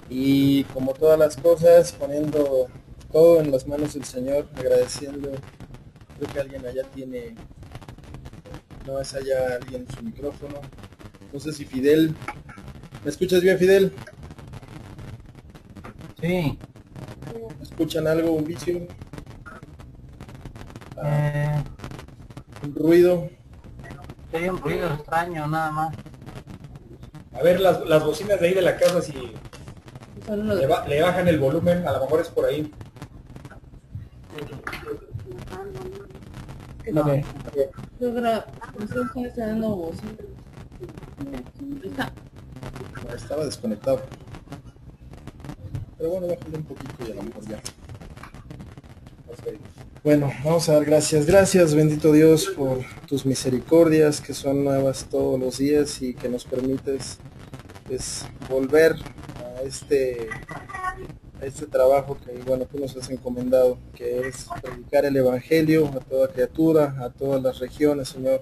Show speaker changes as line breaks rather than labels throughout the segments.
Y como todas las cosas, poniendo todo en las manos del Señor, agradeciendo. Creo que alguien allá tiene, no es allá alguien en su micrófono. No sé si Fidel, ¿me escuchas bien, Fidel?
Sí,
¿Me escuchan algo, un vicio, ah,
eh,
un ruido?
hay un ruido extraño nada más.
A ver las bocinas de ahí de la casa si le bajan el volumen, a lo mejor es por ahí.
No,
Ok. Estaba desconectado. Pero bueno, bájale un poquito y a lo mejor ya.
Ok.
Bueno, vamos a dar gracias. Gracias, bendito Dios, por tus misericordias que son nuevas todos los días y que nos permites pues, volver a este trabajo que bueno tú nos has encomendado, que es predicar el Evangelio a toda criatura, a todas las regiones, Señor,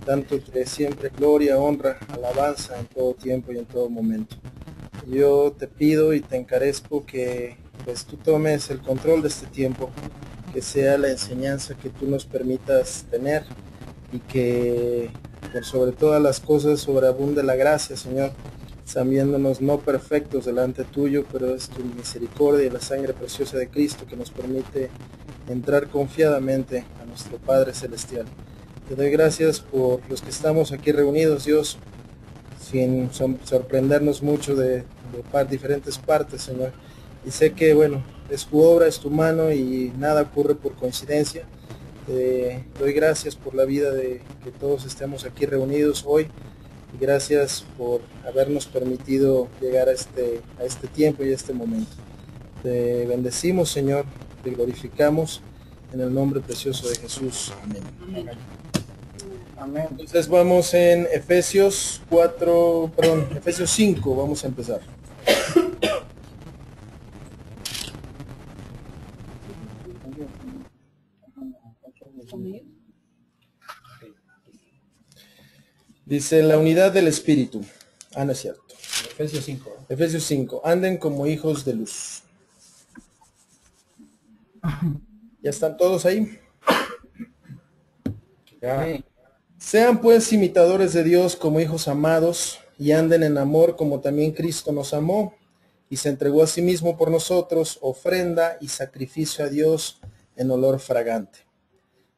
tanto que siempre gloria, honra, alabanza en todo tiempo y en todo momento. Yo te pido y te encarezco que pues tú tomes el control de este tiempo, que sea la enseñanza que tú nos permitas tener y que por sobre todas las cosas sobreabunde la gracia, Señor, sabiéndonos no perfectos delante tuyo, pero es tu misericordia y la sangre preciosa de Cristo que nos permite entrar confiadamente a nuestro Padre Celestial. Te doy gracias por los que estamos aquí reunidos, Dios, sin sorprendernos mucho de diferentes partes, Señor. Y sé que, bueno, es tu obra, es tu mano y nada ocurre por coincidencia. Te doy gracias por la vida de que todos estemos aquí reunidos hoy y gracias por habernos permitido llegar a este tiempo y a este momento. Te bendecimos, Señor, te glorificamos en el nombre precioso de Jesús. Amén.
Amén.
amén.
Entonces vamos en Efesios 4, perdón, Efesios 5, vamos a empezar. Dice la unidad del Espíritu. Ah, no es cierto.
Efesios 5.
Efesios 5, anden como hijos de luz. ¿Ya están todos ahí?
Ya.
Sí,
Sean pues imitadores de Dios como hijos amados y anden en amor como también Cristo nos amó y se entregó a sí mismo por nosotros, ofrenda y sacrificio a Dios en olor fragante.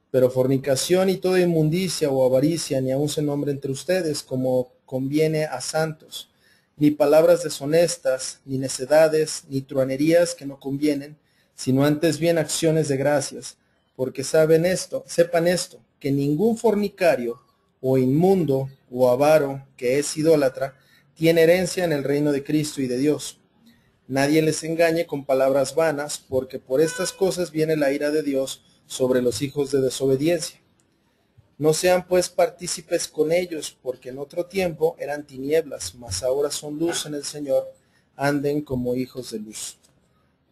Pero fornicación y toda inmundicia o avaricia ni aun se nombre entre ustedes como conviene a santos, ni palabras deshonestas, ni necedades, ni truanerías que no convienen, sino antes bien acciones de gracias, porque sepan esto, que ningún fornicario o inmundo o avaro que es idólatra tiene herencia en el reino de Cristo y de Dios. Nadie les engañe con palabras vanas, porque por estas cosas viene la ira de Dios sobre los hijos de desobediencia. No sean pues partícipes con ellos, porque en otro tiempo eran tinieblas, mas ahora son luz en el Señor, anden como hijos de luz.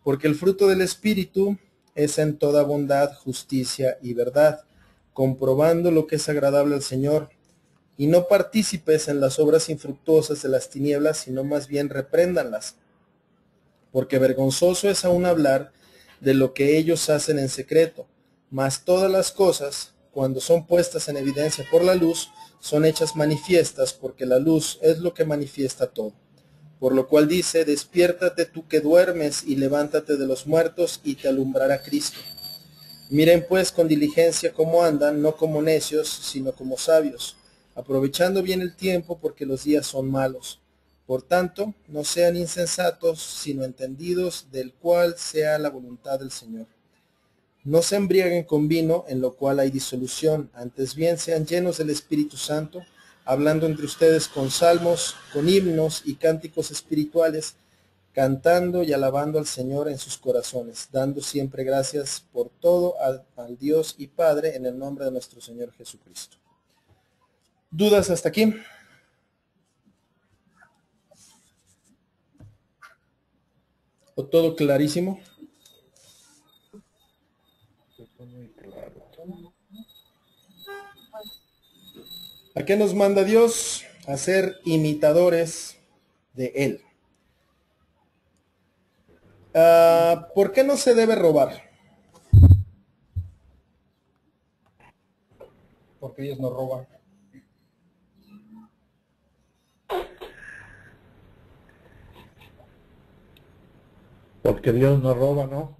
Porque el fruto del Espíritu es en toda bondad, justicia y verdad, comprobando lo que es agradable al Señor, y no partícipes en las obras infructuosas de las tinieblas, sino más bien repréndanlas, porque vergonzoso es aún hablar de lo que ellos hacen en secreto, mas todas las cosas, cuando son puestas en evidencia por la luz, son hechas manifiestas, porque la luz es lo que manifiesta todo. Por lo cual dice, despiértate tú que duermes y levántate de los muertos y te alumbrará Cristo. Miren pues con diligencia cómo andan, no como necios, sino como sabios, aprovechando bien el tiempo porque los días son malos. Por tanto, no sean insensatos, sino entendidos del cual sea la voluntad del Señor. No se embriaguen con vino, en lo cual hay disolución, antes bien sean llenos del Espíritu Santo, hablando entre ustedes con salmos, con himnos y cánticos espirituales, cantando y alabando al Señor en sus corazones, dando siempre gracias por todo al Dios y Padre en el nombre de nuestro Señor Jesucristo. ¿Dudas hasta aquí? ¿O todo clarísimo?
Muy claro.
¿A qué nos manda Dios? A ser imitadores de Él. ¿Por qué no se debe robar?
Porque ellos no roban.
Porque Dios no roba, ¿no?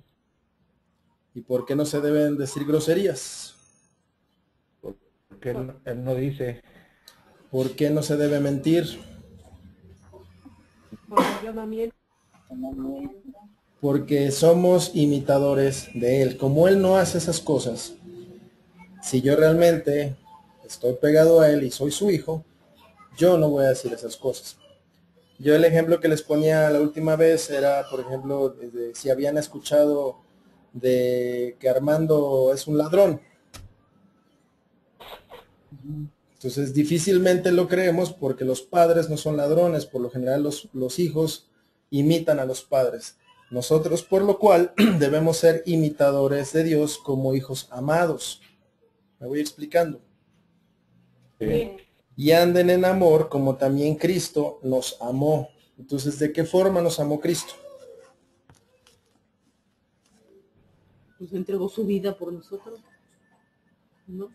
¿Y por qué no se deben decir groserías?
Porque él no dice.
¿Por qué no se debe mentir? Porque somos imitadores de Él. Como Él no hace esas cosas, si yo realmente estoy pegado a Él y soy su hijo, yo no voy a decir esas cosas. Yo el ejemplo que les ponía la última vez era, por ejemplo, si habían escuchado de que Armando es un ladrón. Entonces difícilmente lo creemos porque los padres no son ladrones. Por lo general los hijos imitan a los padres. Nosotros, por lo cual, debemos ser imitadores de Dios como hijos amados. Me voy explicando.
Sí.
Y anden en amor como también Cristo nos amó. Entonces, ¿de qué forma nos amó Cristo?
Pues entregó su vida por nosotros, ¿no?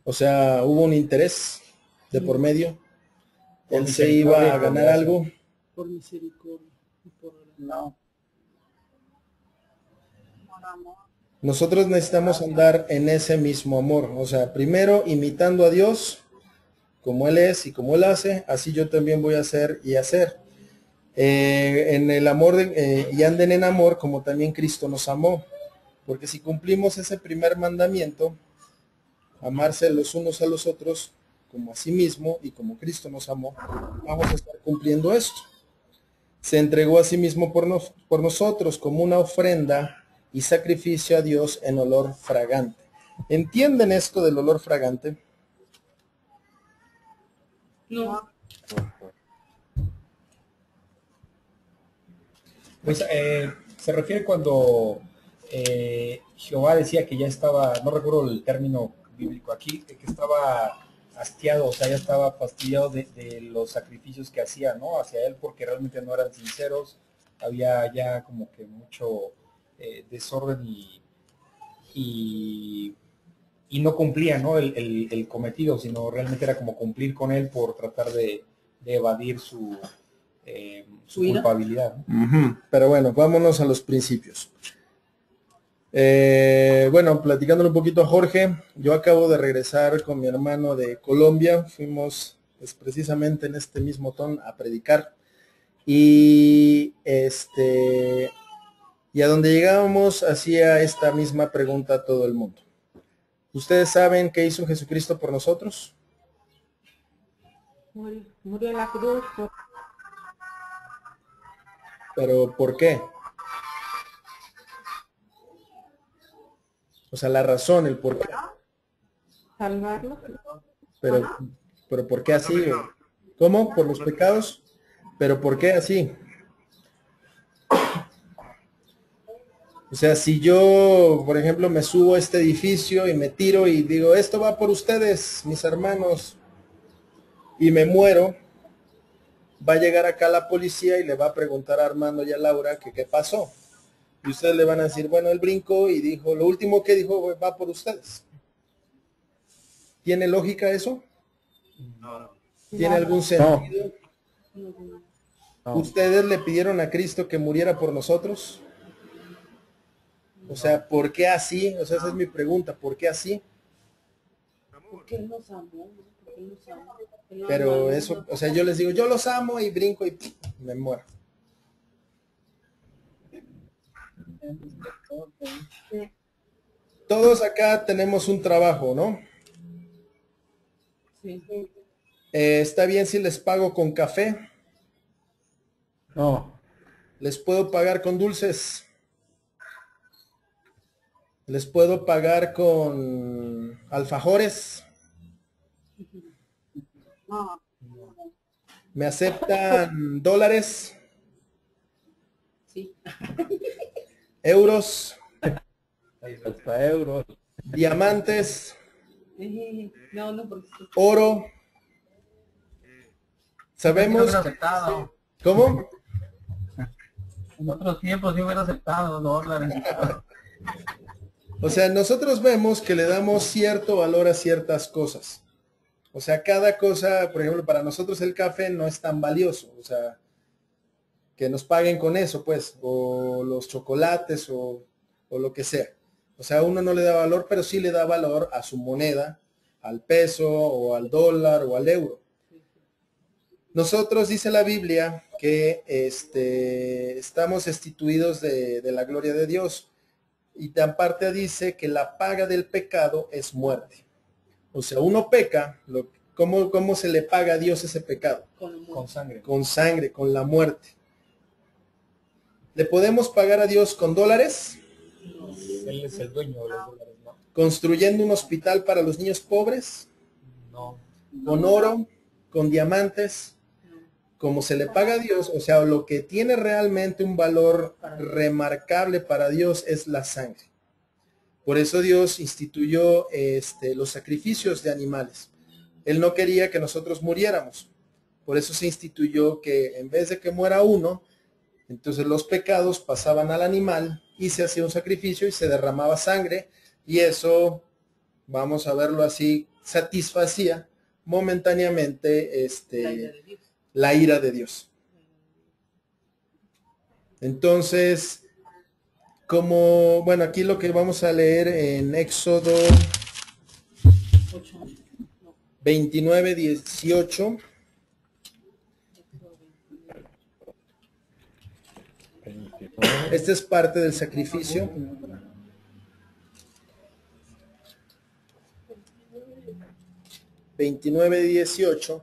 O sea, hubo un interés de por medio.
Por
Él se iba a
misericordia y por
ganar
gracia.
algo.
Por misericordia y por
No.
Nosotros necesitamos andar en ese mismo amor. O sea, primero imitando a Dios, como Él es y como Él hace, así yo también voy a hacer y hacer. En el amor, y anden en amor como también Cristo nos amó. Porque si cumplimos ese primer mandamiento, amarse los unos a los otros como a sí mismo y como Cristo nos amó, vamos a estar cumpliendo esto. Se entregó a sí mismo por nosotros como una ofrenda y sacrificio a Dios en olor fragante. ¿Entienden esto del olor fragante?
no.
Pues se refiere cuando Jehová decía que ya estaba, no recuerdo el término bíblico aquí, que estaba hastiado, o sea, ya estaba fastidiado de los sacrificios que hacía, ¿no? Hacia él, porque realmente no eran sinceros, había ya como que mucho desorden y, y no cumplía, ¿no? El cometido, sino realmente era como cumplir con él por tratar de evadir su
¿Su ira?
culpabilidad, ¿no?
Pero bueno, vámonos a los principios. Bueno, platicándole un poquito a Jorge, yo acabo de regresar con mi hermano de Colombia, fuimos pues, precisamente en este mismo ton a predicar y y a donde llegábamos hacía esta misma pregunta a todo el mundo. ¿Ustedes saben qué hizo Jesucristo por nosotros?
Murió en la cruz por
¿Pero por qué? O sea, la razón, el por qué.
salvarlo.
Pero ¿por qué así? ¿Cómo? ¿Por los pecados? ¿Pero por qué así? O sea, si yo, por ejemplo, me subo a este edificio y me tiro y digo, esto va por ustedes, mis hermanos, y me muero, va a llegar acá la policía y le va a preguntar a Armando y a Laura que qué pasó. Y ustedes le van a decir, bueno, él brincó y dijo, lo último que dijo va por ustedes. ¿Tiene lógica eso? ¿Tiene algún sentido?
No.
¿Ustedes le pidieron a Cristo que muriera por nosotros? O sea, ¿por qué así? O sea, esa es mi pregunta, ¿por qué así?
Porque Él nos amó, ¿no? Porque Él nos amó. Él nos
Pero
amó.
eso, o sea, yo les digo, yo los amo y brinco y me muero. Todos acá tenemos un trabajo, ¿no?
Sí.
¿Está bien si les pago con café?
No.
¿Les puedo pagar con dulces? ¿Les puedo pagar con alfajores? ¿Me aceptan dólares?
Sí.
¿Euros?
Hasta euros.
¿Diamantes?
No, porque
¿Oro? ¿Sabemos?
Aceptado.
¿Cómo?
En otros tiempos sí hubiera aceptado $2.
O sea, nosotros vemos que le damos cierto valor a ciertas cosas. O sea, cada cosa, por ejemplo, para nosotros el café no es tan valioso. O sea, que nos paguen con eso, pues, o los chocolates o lo que sea. O sea, uno no le da valor, pero sí le da valor a su moneda, al peso o al dólar o al euro. Nosotros, dice la Biblia, que estamos destituidos de la gloria de Dios. Y aparte dice que la paga del pecado es muerte. O sea, uno peca, ¿cómo se le paga a Dios ese pecado?
Con sangre.
Con sangre, con la muerte. ¿Le podemos pagar a Dios con dólares?
Él es el dueño de los dólares, ¿no?
¿Construyendo un hospital para los niños pobres?
No.
¿Con oro? ¿Con diamantes? Como se le paga a Dios, o sea, lo que tiene realmente un valor remarcable para Dios es la sangre. Por eso Dios instituyó los sacrificios de animales. Él no quería que nosotros muriéramos. Por eso se instituyó que en vez de que muera uno, entonces los pecados pasaban al animal y se hacía un sacrificio y se derramaba sangre, y eso, vamos a verlo así, satisfacía momentáneamente la ira de Dios. Entonces, bueno, aquí lo que vamos a leer en Éxodo 29:18. Este es parte del sacrificio. (29:18)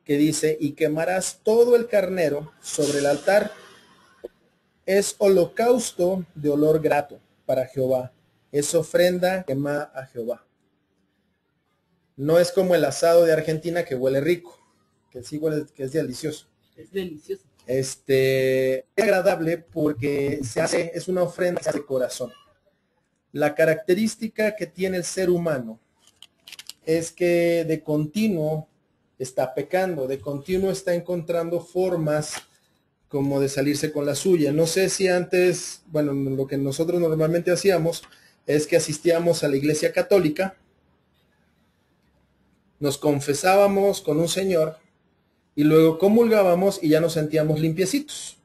que dice: y quemarás todo el carnero sobre el altar. Es holocausto de olor grato para Jehová. Es ofrenda quemada a Jehová. No es como el asado de Argentina que huele rico, que sí huele, que es delicioso.
Es delicioso.
Es agradable porque es una ofrenda de corazón. La característica que tiene el ser humano es que de continuo está pecando, de continuo está encontrando formas como de salirse con la suya. No sé si antes, bueno, lo que nosotros normalmente hacíamos es que asistíamos a la iglesia católica, nos confesábamos con un señor y luego comulgábamos y ya nos sentíamos limpiecitos.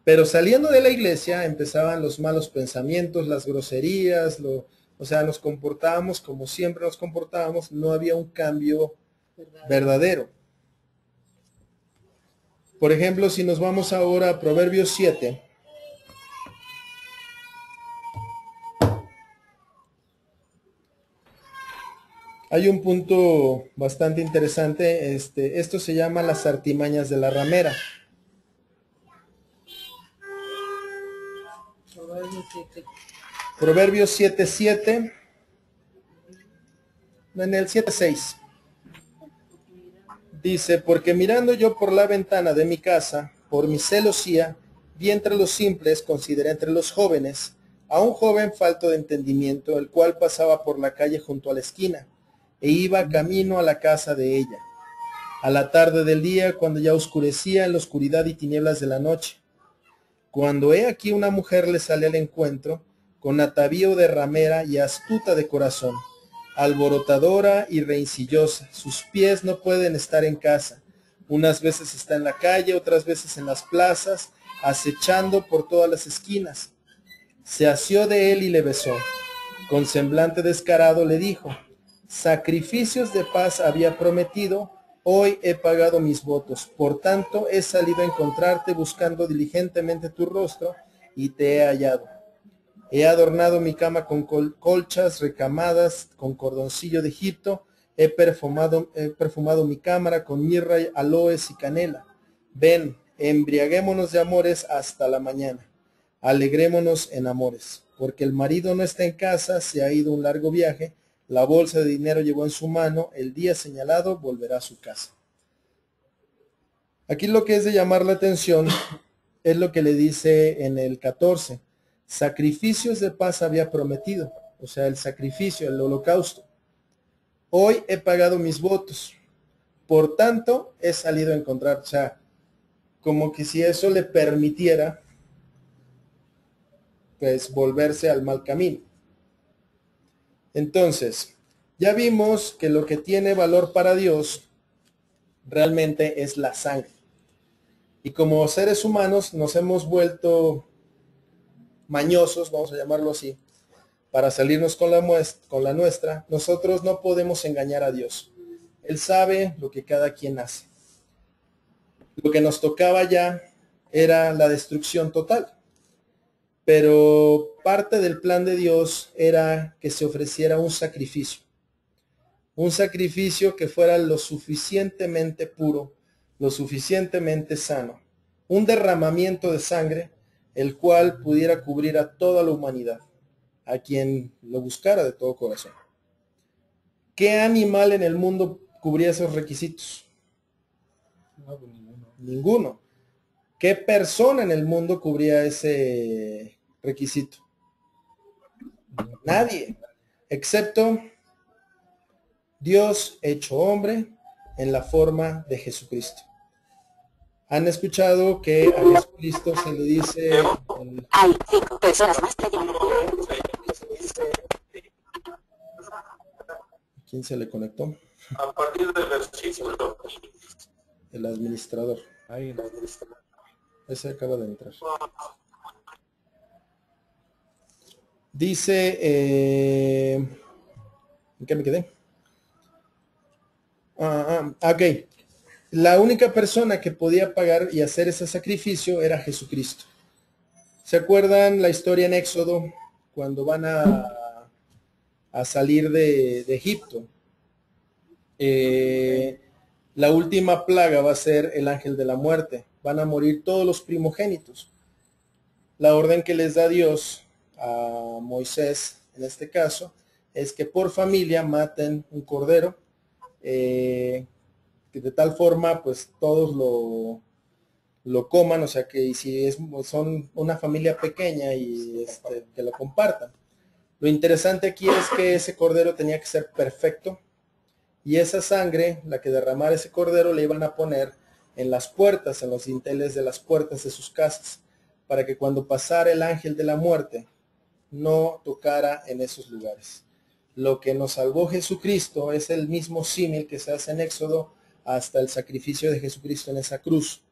Pero saliendo de la iglesia empezaban los malos pensamientos, las groserías, o sea, nos comportábamos como siempre nos comportábamos, no había un cambio verdadero. Por ejemplo, si nos vamos ahora a Proverbios 7. Hay un punto bastante interesante. Esto se llama las artimañas de la ramera. Proverbios 7:7. En el 7:6. Dice: porque mirando yo por la ventana de mi casa, por mi celosía, vi entre los simples, consideré entre los jóvenes, a un joven falto de entendimiento, el cual pasaba por la calle junto a la esquina, e iba camino a la casa de ella. A la tarde del día, cuando ya oscurecía en la oscuridad y tinieblas de la noche. Cuando he aquí una mujer le sale al encuentro, con atavío de ramera y astuta de corazón, alborotadora y rencillosa. Sus pies no pueden estar en casa. Unas veces está en la calle, otras veces en las plazas, acechando por todas las esquinas. Se asió de él y le besó. Con semblante descarado le dijo: sacrificios de paz había prometido, hoy he pagado mis votos. Por tanto he salido a encontrarte buscando diligentemente tu rostro, y te he hallado. He adornado mi cama con colchas recamadas, con cordoncillo de Egipto. He perfumado mi cámara con mirra, aloes y canela. Ven, embriaguémonos de amores hasta la mañana. Alegrémonos en amores. Porque el marido no está en casa, se ha ido un largo viaje. La bolsa de dinero llevó en su mano. El día señalado volverá a su casa. Aquí lo que es de llamar la atención es lo que le dice en el 14. Sacrificios de paz había prometido, o sea, el sacrificio, el holocausto. Hoy he pagado mis votos, por tanto he salido a encontrar. O sea, como que si eso le permitiera pues volverse al mal camino. Entonces, ya vimos que lo que tiene valor para Dios realmente es la sangre. Y como seres humanos nos hemos vuelto mañosos, vamos a llamarlo así, para salirnos con la nuestra. Nosotros no podemos engañar a Dios. Él sabe lo que cada quien hace. Lo que nos tocaba ya era la destrucción total. Pero parte del plan de Dios era que se ofreciera un sacrificio. Un sacrificio que fuera lo suficientemente puro, lo suficientemente sano. Un derramamiento de sangre, el cual pudiera cubrir a toda la humanidad, a quien lo buscara de todo corazón. ¿Qué animal en el mundo cubría esos requisitos?
No, pues ninguno.
Ninguno. ¿Qué persona en el mundo cubría ese requisito? Nadie, excepto Dios hecho hombre en la forma de Jesucristo. ¿Han escuchado que a Jesucristo se le dice
Hay 5 personas más presionando.
¿Quién se le conectó?
A partir del versículo
El administrador.
Ahí.
Ese acaba de entrar. Dice, ¿en qué me quedé? Ok. La única persona que podía pagar y hacer ese sacrificio era Jesucristo. ¿Se acuerdan la historia en Éxodo cuando van a salir de Egipto? La última plaga va a ser el ángel de la muerte. Van a morir todos los primogénitos. La orden que les da Dios a Moisés, en este caso, es que por familia maten un cordero, que de tal forma pues todos lo coman, o sea que si son una familia pequeña y que lo compartan. Lo interesante aquí es que ese cordero tenía que ser perfecto, y esa sangre, la que derramara ese cordero, le iban a poner en las puertas, en los dinteles de las puertas de sus casas, para que cuando pasara el ángel de la muerte no tocara en esos lugares. Lo que nos salvó Jesucristo es el mismo símil que se hace en Éxodo hasta el sacrificio de Jesucristo en esa cruz,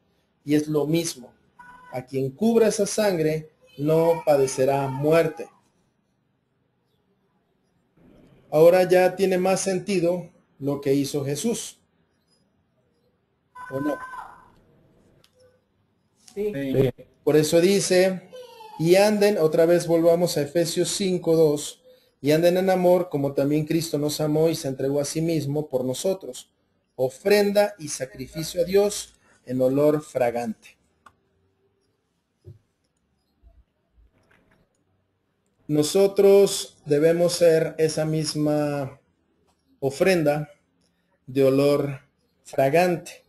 y es lo mismo. A quien cubra esa sangre no padecerá muerte. Ahora ya tiene más sentido lo que hizo Jesús, ¿o no?
Sí.
Sí.
Por eso dice, y anden, otra vez volvamos a Efesios 5:2, y anden en amor como también Cristo nos amó y se entregó a sí mismo por nosotros, ofrenda y sacrificio a Dios en olor fragante. Nosotros debemos ser esa misma ofrenda de olor fragante.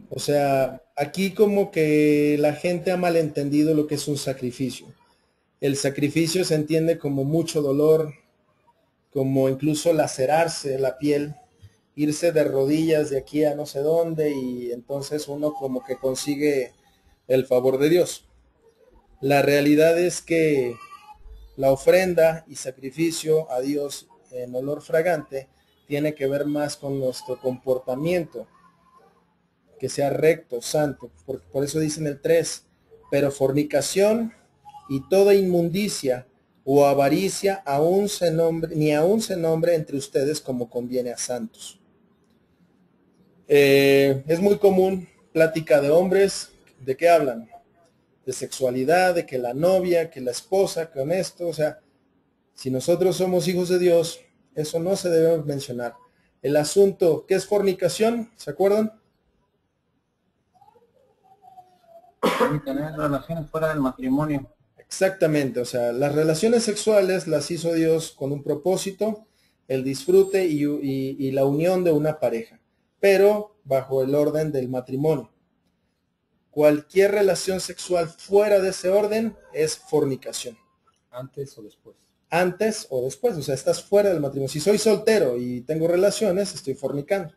O sea, aquí como que la gente ha malentendido lo que es un sacrificio. El sacrificio se entiende como mucho dolor, como incluso lacerarse la piel, irse de rodillas de aquí a no sé dónde, y entonces uno como que consigue el favor de Dios. La realidad es que la ofrenda y sacrificio a Dios en olor fragante tiene que ver más con nuestro comportamiento, que sea recto, santo. Por eso dicen el 3, pero fornicación y toda inmundicia o avaricia ni aún se nombre entre ustedes como conviene a santos. Es muy común plática de hombres, ¿de qué hablan? De sexualidad, de que la novia, que la esposa, con esto. O sea, si nosotros somos hijos de Dios, eso no se debe mencionar. El asunto, ¿qué es fornicación? ¿Se acuerdan?
Y tener relaciones fuera del matrimonio.
Exactamente, o sea, las relaciones sexuales las hizo Dios con un propósito, el disfrute y la unión de una pareja, pero bajo el orden del matrimonio. Cualquier relación sexual fuera de ese orden es fornicación.
Antes o después.
Antes o después, o sea, estás fuera del matrimonio. Si soy soltero y tengo relaciones, estoy fornicando.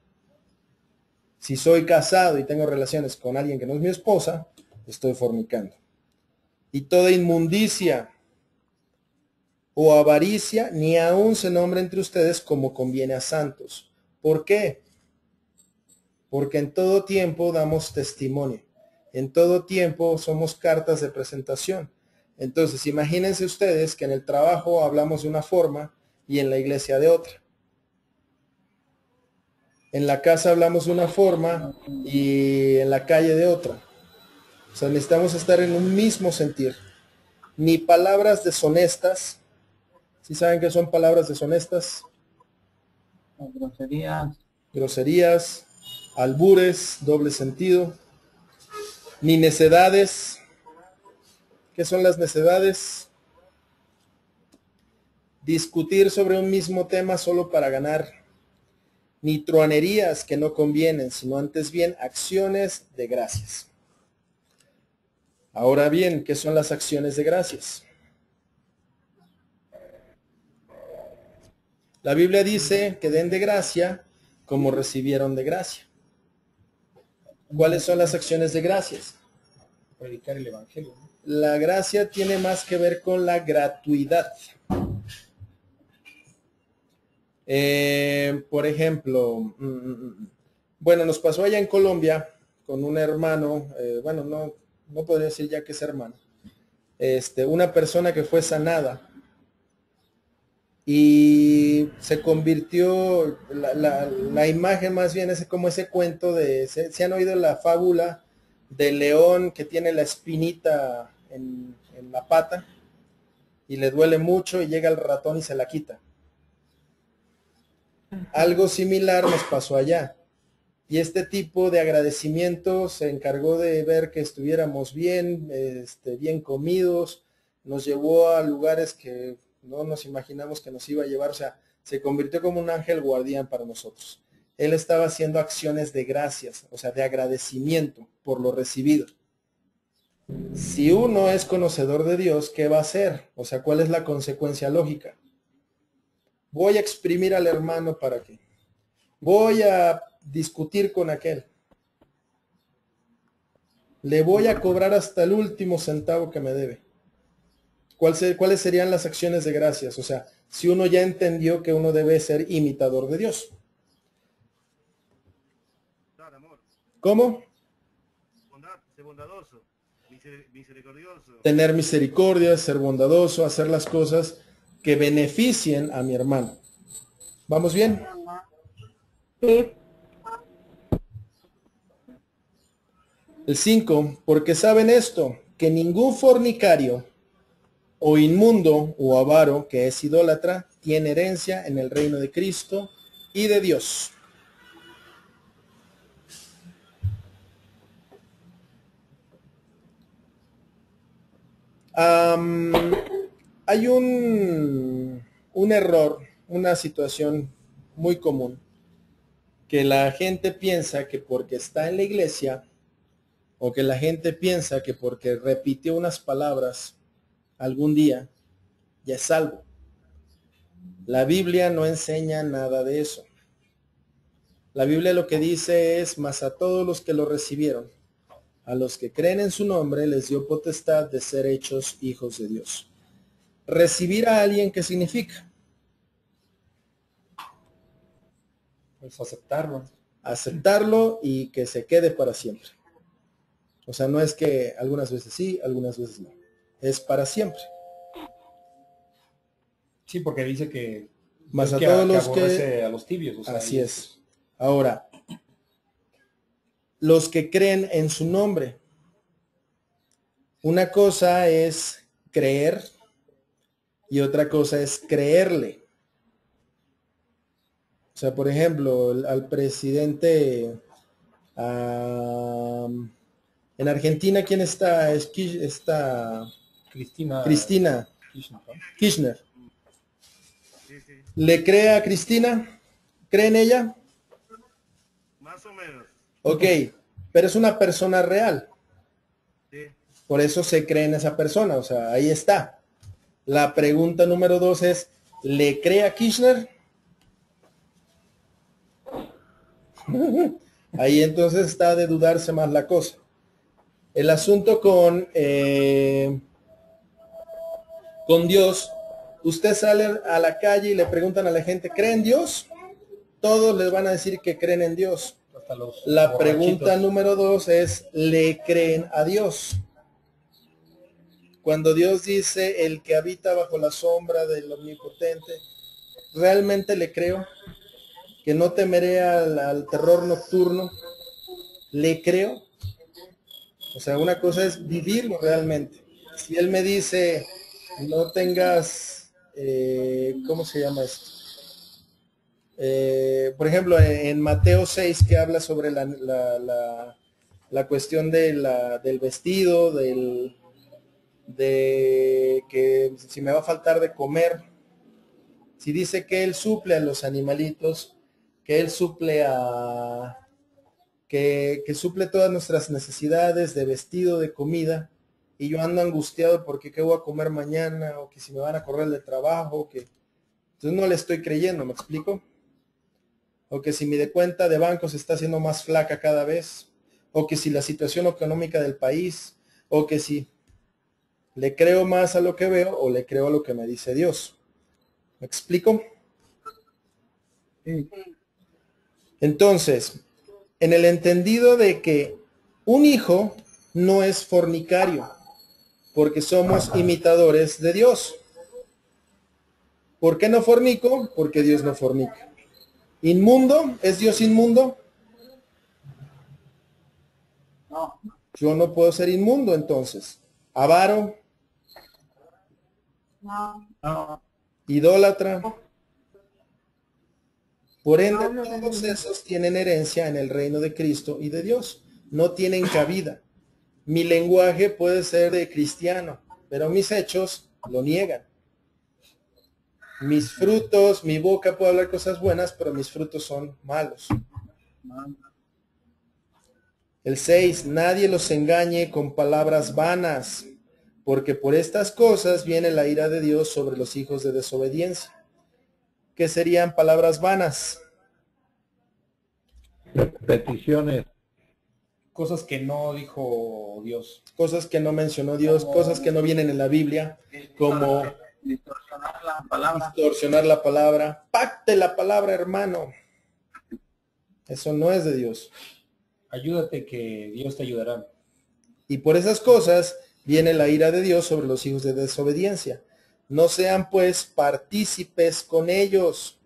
Si soy casado y tengo relaciones con alguien que no es mi esposa, estoy fornicando. y toda inmundicia o avaricia, ni aun se nombre entre ustedes como conviene a santos. ¿Por qué? Porque en todo tiempo damos testimonio. En todo tiempo somos cartas de presentación. Entonces, imagínense ustedes que en el trabajo hablamos de una forma y en la iglesia de otra. En la casa hablamos de una forma y en la calle de otra. O sea, necesitamos estar en un mismo sentir. Ni palabras deshonestas. ¿Sí saben qué son palabras deshonestas?
Groserías.
Groserías, albures, doble sentido. Ni necedades. ¿Qué son las necedades? Discutir sobre un mismo tema solo para ganar. Ni truanerías que no convienen, sino antes bien acciones de gracias. Ahora bien, ¿qué son las acciones de gracias? La Biblia dice que den de gracia como recibieron de gracia. ¿Cuáles son las acciones de gracias?
Predicar el evangelio, ¿no?
La gracia tiene más que ver con la gratuidad. Por ejemplo, bueno, nos pasó allá en Colombia con un hermano, bueno, no podría decir ya que es hermano, una persona que fue sanada y se convirtió, la imagen más bien es como ese cuento de, ¿se han oído la fábula del león que tiene la espinita en la pata y le duele mucho y llega el ratón y se la quita? Algo similar nos pasó allá. Y este tipo de agradecimiento se encargó de ver que estuviéramos bien, bien comidos, nos llevó a lugares que no nos imaginamos que nos iba a llevar, o sea, se convirtió como un ángel guardián para nosotros. Él estaba haciendo acciones de gracias, o sea, de agradecimiento por lo recibido. Si uno es conocedor de Dios, ¿qué va a hacer? O sea, ¿cuál es la consecuencia lógica? Voy a exprimir al hermano para que voy a discutir con aquel. Le voy a cobrar hasta el último centavo que me debe. ¿Cuáles serían las acciones de gracias? O sea, si uno ya entendió que uno debe ser imitador de Dios. ¿Cómo?
Ser bondadoso, misericordioso.
Tener misericordia, ser bondadoso, hacer las cosas que beneficien a mi hermano. ¿Vamos bien?
Sí.
El 5, porque saben esto, que ningún fornicario o inmundo o avaro que es idólatra tiene herencia en el reino de Cristo y de Dios. Hay un error, una situación muy común, que la gente piensa que porque está en la iglesia, o que la gente piensa que porque repitió unas palabras algún día, ya es salvo. La Biblia no enseña nada de eso. La Biblia lo que dice es, mas a todos los que lo recibieron, a los que creen en su nombre, les dio potestad de ser hechos hijos de Dios. Recibir a alguien, ¿qué significa?
Pues aceptarlo.
Aceptarlo y que se quede para siempre. O sea, no es que algunas veces sí, algunas veces no. Es para siempre.
Sí, porque dice que
Más
Dios
a
que
todos los
aborrece a los tibios. O sea,
Así es. Ahora, los que creen en su nombre. Una cosa es creer y otra cosa es creerle. O sea, por ejemplo, al presidente en Argentina, ¿quién está? Está
Cristina
Cristina
Kirchner, ¿no?
Kirchner.
Sí, sí.
¿Le cree a Cristina? ¿Cree en ella?
Más o menos.
Ok, pero es una persona real.
Sí.
Por eso se cree en esa persona. O sea, ahí está. La pregunta número 2 es, ¿le cree a Kirchner? Ahí entonces está de dudarse más la cosa. El asunto con con Dios. Usted sale a la calle y le preguntan a la gente, ¿cree en Dios? Todos les van a decir que creen en Dios.
Hasta los
La pregunta
borrachitos.
número 2 es, ¿le creen a Dios? Cuando Dios dice, el que habita bajo la sombra del Omnipotente, ¿realmente le creo? Que no temeré al terror nocturno. ¿Le creo? O sea, una cosa es vivirlo realmente. Si Él me dice, no tengas, ¿cómo se llama esto? Por ejemplo, en Mateo 6, que habla sobre la cuestión del vestido, de que si me va a faltar de comer, si dice que Él suple a los animalitos, que Él suple que suple todas nuestras necesidades de vestido, de comida, y yo ando angustiado porque qué voy a comer mañana, o que si me van a correr de trabajo, o que... Entonces no le estoy creyendo, ¿me explico? O que si mi de cuenta de banco se está haciendo más flaca cada vez, o que si la situación económica del país, o que si le creo más a lo que veo o le creo a lo que me dice Dios. ¿Me explico?
Sí.
Entonces, en el entendido de que un hijo no es fornicario, porque somos imitadores de Dios. ¿Por qué no fornico? Porque Dios no fornica. ¿Inmundo? ¿Es Dios inmundo?
No.
Yo no puedo ser inmundo entonces. Avaro,
No,
No.
idólatra. Por ende,
no,
todos esos tienen herencia en el reino de Cristo y de Dios. No tienen cabida. Mi lenguaje puede ser de cristiano, pero mis hechos lo niegan. Mis frutos, mi boca puede hablar cosas buenas, pero mis frutos son malos.
No.
El 6, nadie los engañe con palabras vanas, porque por estas cosas viene la ira de Dios sobre los hijos de desobediencia. ¿Qué serían palabras vanas?
Peticiones.
Cosas que no dijo Dios.
Cosas que no mencionó Dios, cosas que no vienen en la Biblia, como
Distorsionar la palabra.
distorsionar la palabra. Pacte la palabra, hermano. Eso no es de Dios.
Ayúdate que Dios te ayudará.
Y por esas cosas viene la ira de Dios sobre los hijos de desobediencia. No sean pues partícipes con ellos.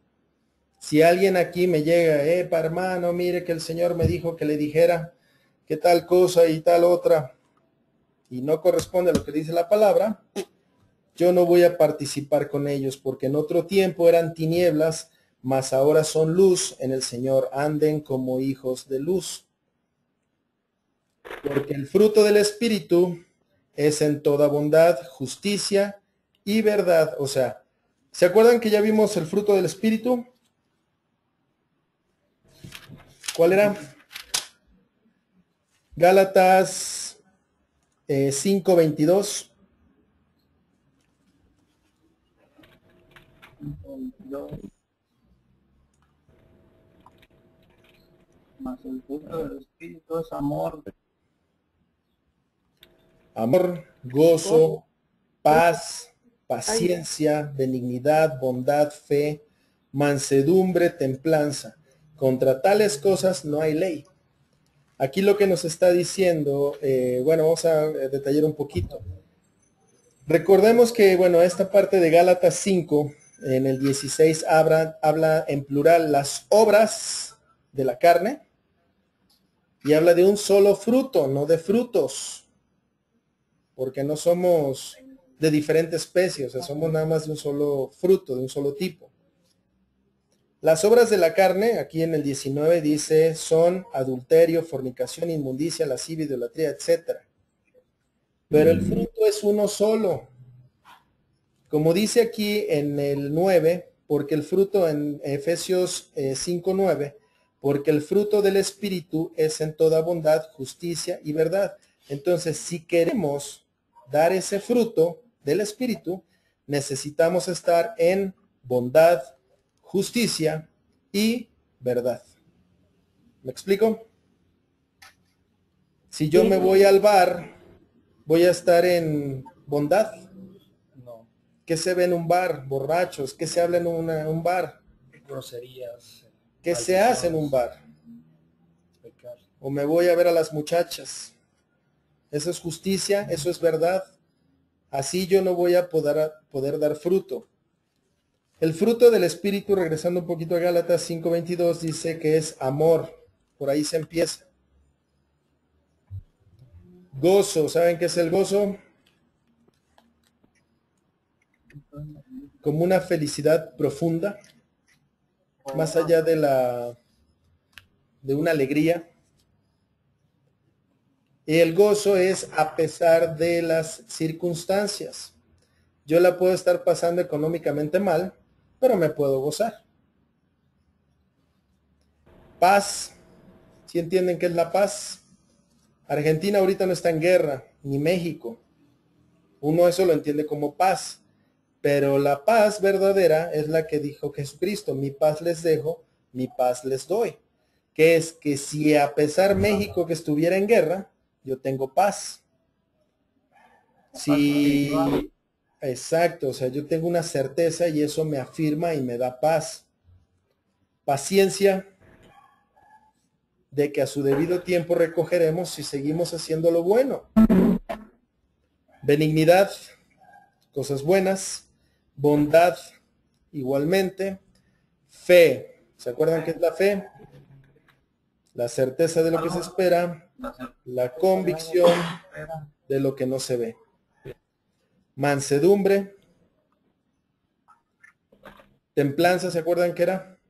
Si alguien aquí me llega, hermano, mire que el Señor me dijo que le dijera que tal cosa y tal otra, y no corresponde a lo que dice la palabra, yo no voy a participar con ellos, porque en otro tiempo eran tinieblas, mas ahora son luz en el Señor. Anden como hijos de luz. Porque el fruto del Espíritu es en toda bondad, justicia y verdad. O sea, ¿se acuerdan que ya vimos el fruto del Espíritu? ¿Cuál era? Gálatas 5:22.
Más el fruto del Espíritu es amor.
Amor, gozo, paz, paciencia, benignidad, bondad, fe, mansedumbre, templanza. Contra tales cosas no hay ley. Aquí lo que nos está diciendo, bueno, vamos a detallar un poquito. Recordemos que, bueno, esta parte de Gálatas 5, en el 16, habla en plural las obras de la carne y habla de un solo fruto, no de frutos, porque no somos de diferentes especies, o sea, somos nada más de un solo fruto, de un solo tipo. Las obras de la carne, aquí en el 19 dice, son adulterio, fornicación, inmundicia, lascivia, idolatría, etc. Pero el fruto es uno solo. Como dice aquí en el 9, porque el fruto en Efesios 5:9, porque el fruto del Espíritu es en toda bondad, justicia y verdad. Entonces, si queremos dar ese fruto del Espíritu, necesitamos estar en bondad, justicia y verdad. ¿Me explico? Si yo me voy al bar, voy a estar en bondad.
No.
¿Qué se ve en un bar? Borrachos. ¿Qué se habla en un bar?
Groserías.
¿Qué se hace en un bar?
Pecar.
O me voy a ver a las muchachas. Eso es justicia, eso es verdad. Así yo no voy a poder dar fruto. El fruto del Espíritu, regresando un poquito a Gálatas 5:22, dice que es amor. Por ahí se empieza. Gozo, ¿saben qué es el gozo? Como una felicidad profunda, más allá de una alegría. Y el gozo es a pesar de las circunstancias. Yo la puedo estar pasando económicamente mal, pero me puedo gozar. Paz. ¿Sí entienden qué es la paz? Argentina ahorita no está en guerra, ni México. Uno eso lo entiende como paz. Pero la paz verdadera es la que dijo Jesucristo. Mi paz les dejo, mi paz les doy. Que es que si a pesar México que estuviera en guerra, yo tengo paz. Sí, exacto, o sea, yo tengo una certeza y eso me afirma y me da paz. Paciencia de que a su debido tiempo recogeremos si seguimos haciendo lo bueno. Benignidad, cosas buenas. Bondad, igualmente. Fe, ¿se acuerdan qué es la fe? La certeza de lo que se espera, la convicción de lo que no se ve. Mansedumbre, templanza, ¿se acuerdan qué era?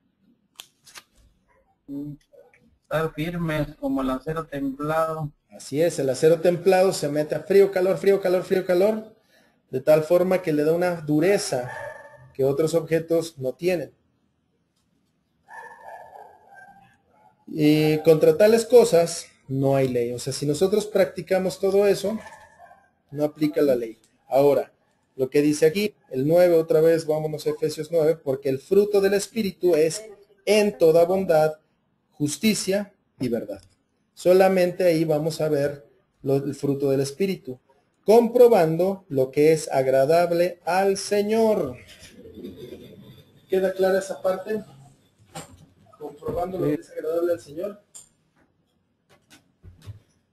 Estar firmes como el acero templado.
Así es, el acero templado se mete a frío, calor, frío, calor, frío, calor, de tal forma que le da una dureza que otros objetos no tienen. Y contra tales cosas no hay ley. O sea, si nosotros practicamos todo eso, no aplica la ley. Ahora, lo que dice aquí, el 9, otra vez, vámonos a Efesios 9, porque el fruto del Espíritu es en toda bondad, justicia y verdad. Solamente ahí vamos a ver el fruto del Espíritu, comprobando lo que es agradable al Señor. ¿Queda clara esa parte? Comprobando lo que es agradable al Señor.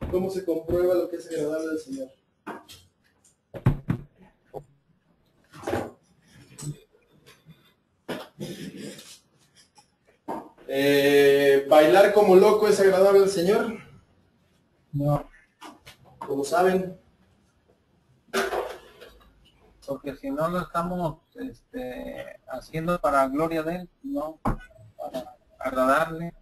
¿Cómo se comprueba lo que es agradable al Señor? ¿Bailar como loco es agradable al Señor?
No,
Como saben,
porque si no lo estamos haciendo para gloria de Él, no, para agradarle.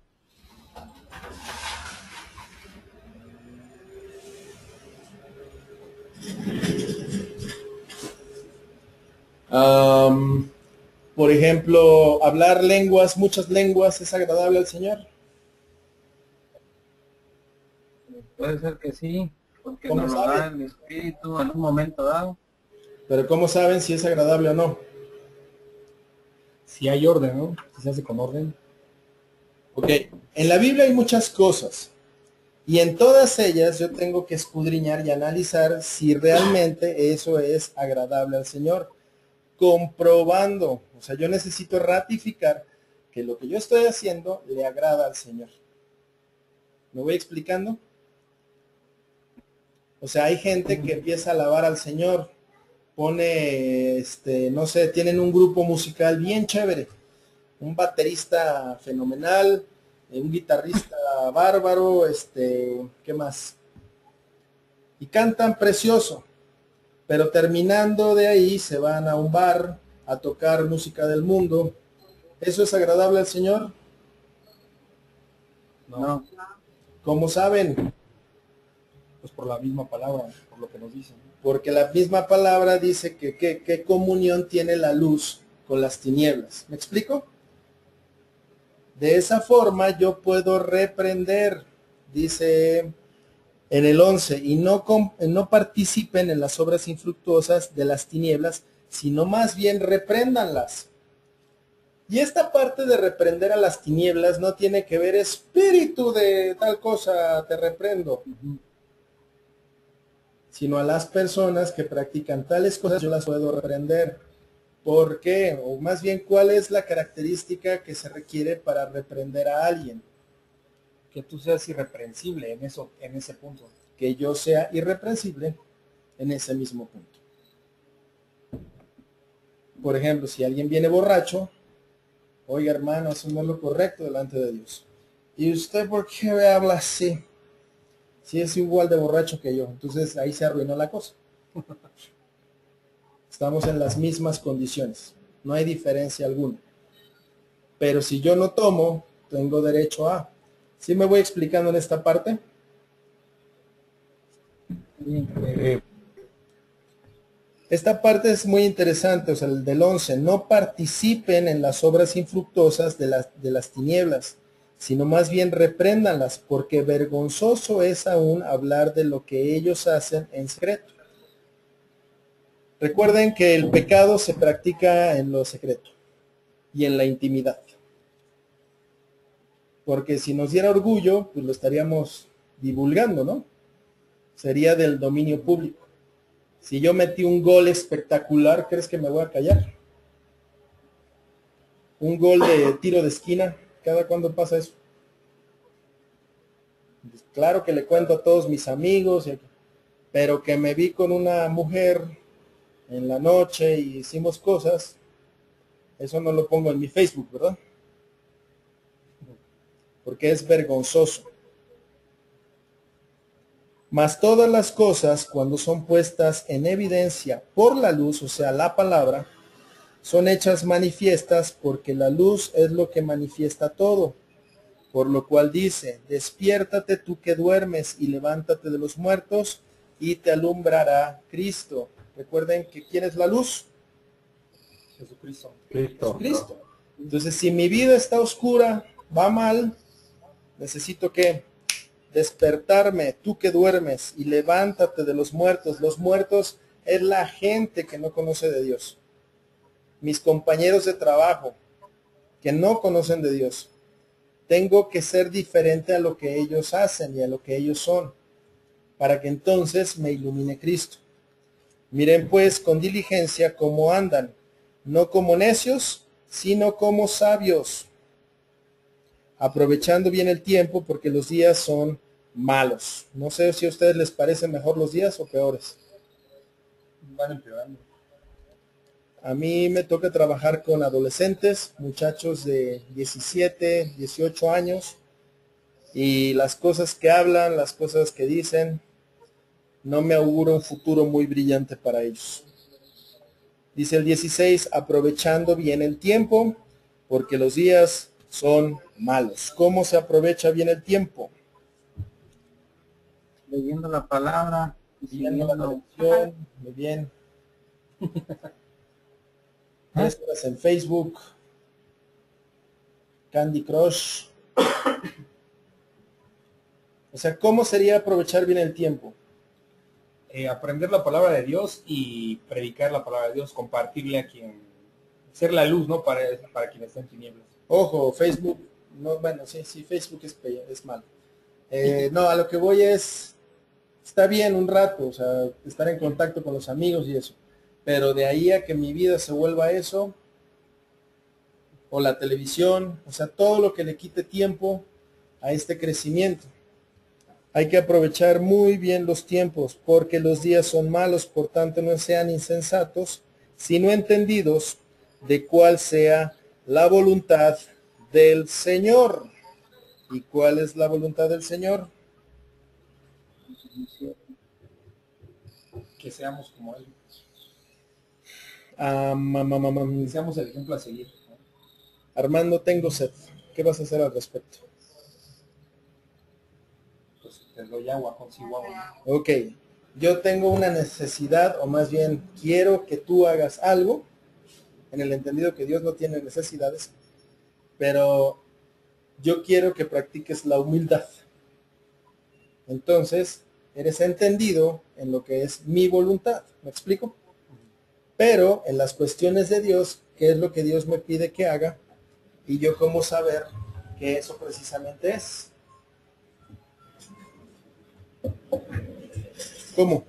por ejemplo, hablar lenguas, muchas lenguas, es agradable al Señor.
Puede ser que sí, porque
¿Cómo
nos lo
sabe?
da el Espíritu en un momento dado.
Pero ¿cómo saben si es agradable o no?
Si hay orden, ¿no? Si se hace con orden.
Ok, en la Biblia hay muchas cosas y en todas ellas yo tengo que escudriñar y analizar si realmente eso es agradable al Señor, comprobando, o sea, yo necesito ratificar que lo que yo estoy haciendo le agrada al Señor. ¿Me voy explicando? O sea, hay gente que empieza a alabar al Señor, pone, no sé, tienen un grupo musical bien chévere, un baterista fenomenal, un guitarrista bárbaro, ¿qué más? Y cantan precioso, pero terminando de ahí se van a un bar a tocar música del mundo. ¿Eso es agradable al Señor?
No,
¿Cómo saben?
Pues por la misma palabra, por lo que nos dicen.
Porque la misma palabra dice que qué comunión tiene la luz con las tinieblas. ¿Me explico? De esa forma yo puedo reprender, dice en el 11, y no participen en las obras infructuosas de las tinieblas, sino más bien repréndanlas. Y esta parte de reprender a las tinieblas no tiene que ver espíritu de tal cosa, te reprendo. Sino a las personas que practican tales cosas, yo las puedo reprender. ¿Por qué? O más bien, ¿cuál es la característica que se requiere para reprender a alguien?
Que tú seas irreprensible en eso, en ese punto.
Que yo sea irreprensible en ese mismo punto. Por ejemplo, si alguien viene borracho, oiga hermano, eso no es lo correcto delante de Dios. ¿Y usted por qué me habla así? Si es igual de borracho que yo. Entonces ahí se arruinó la cosa. Estamos en las mismas condiciones. No hay diferencia alguna. Pero si yo no tomo, tengo derecho a. ¿Sí me voy explicando en esta parte? Esta parte es muy interesante, o sea, el del 11. No participen en las obras infructuosas de las tinieblas, sino más bien repréndanlas, porque vergonzoso es aún hablar de lo que ellos hacen en secreto. Recuerden que el pecado se practica en lo secreto y en la intimidad. Porque si nos diera orgullo, pues lo estaríamos divulgando, ¿no? Sería del dominio público. Si yo metí un gol espectacular, ¿crees que me voy a callar? Un gol de tiro de esquina, ¿cada cuándo pasa eso? Pues claro que le cuento a todos mis amigos, pero que me vi con una mujer en la noche y hicimos cosas, eso no lo pongo en mi Facebook, ¿verdad? Porque es vergonzoso. Mas todas las cosas, cuando son puestas en evidencia por la luz, o sea, la palabra, son hechas manifiestas porque la luz es lo que manifiesta todo. Por lo cual dice, despiértate tú que duermes y levántate de los muertos y te alumbrará Cristo. Recuerden que ¿quién es la luz?
Jesucristo.
Cristo.
Cristo. Entonces, si mi vida está oscura, va mal, necesito que despertarme, tú que duermes, y levántate de los muertos. Los muertos es la gente que no conoce de Dios. Mis compañeros de trabajo que no conocen de Dios. Tengo que ser diferente a lo que ellos hacen y a lo que ellos son, para que entonces me ilumine Cristo. Miren pues con diligencia cómo andan, no como necios, sino como sabios, aprovechando bien el tiempo porque los días son malos. No sé si a ustedes les parecen mejor los días o peores.
Van empeorando.
A mí me toca trabajar con adolescentes, muchachos de 17, 18 años, y las cosas que hablan, las cosas que dicen, no me auguro un futuro muy brillante para ellos. Dice el 16, aprovechando bien el tiempo, porque los días son malos. ¿Cómo se aprovecha bien el tiempo?
Leyendo la palabra,
Viendo la
siguiendo.
televisión, muy bien. 3 horas en Facebook, Candy Crush. O sea, ¿cómo sería aprovechar bien el tiempo?
Aprender la palabra de Dios y predicar la palabra de Dios, compartirle a quien, ser la luz, ¿no? Para quien está en tinieblas.
Ojo, Facebook, no, bueno, sí, Facebook es malo. No, a lo que voy es, está bien un rato, o sea, estar en contacto con los amigos y eso, pero de ahí a que mi vida se vuelva eso, o la televisión, o sea, todo lo que le quite tiempo a este crecimiento. Hay que aprovechar muy bien los tiempos, porque los días son malos, por tanto no sean insensatos, sino entendidos de cuál sea la voluntad del Señor. ¿Y cuál es la voluntad del Señor?
Que seamos como Él.
Que
Que seamos el ejemplo a seguir, ¿no?
Armando, tengo sed. ¿Qué vas a hacer al respecto?
Pues te doy agua, consigo agua.
Ok, yo tengo una necesidad, o más bien quiero que tú hagas algo, en el entendido que Dios no tiene necesidades, pero yo quiero que practiques la humildad. Entonces, eres entendido en lo que es mi voluntad, ¿me explico? Pero en las cuestiones de Dios, ¿qué es lo que Dios me pide que haga? Y yo cómo saber que eso precisamente es. ¿Cómo?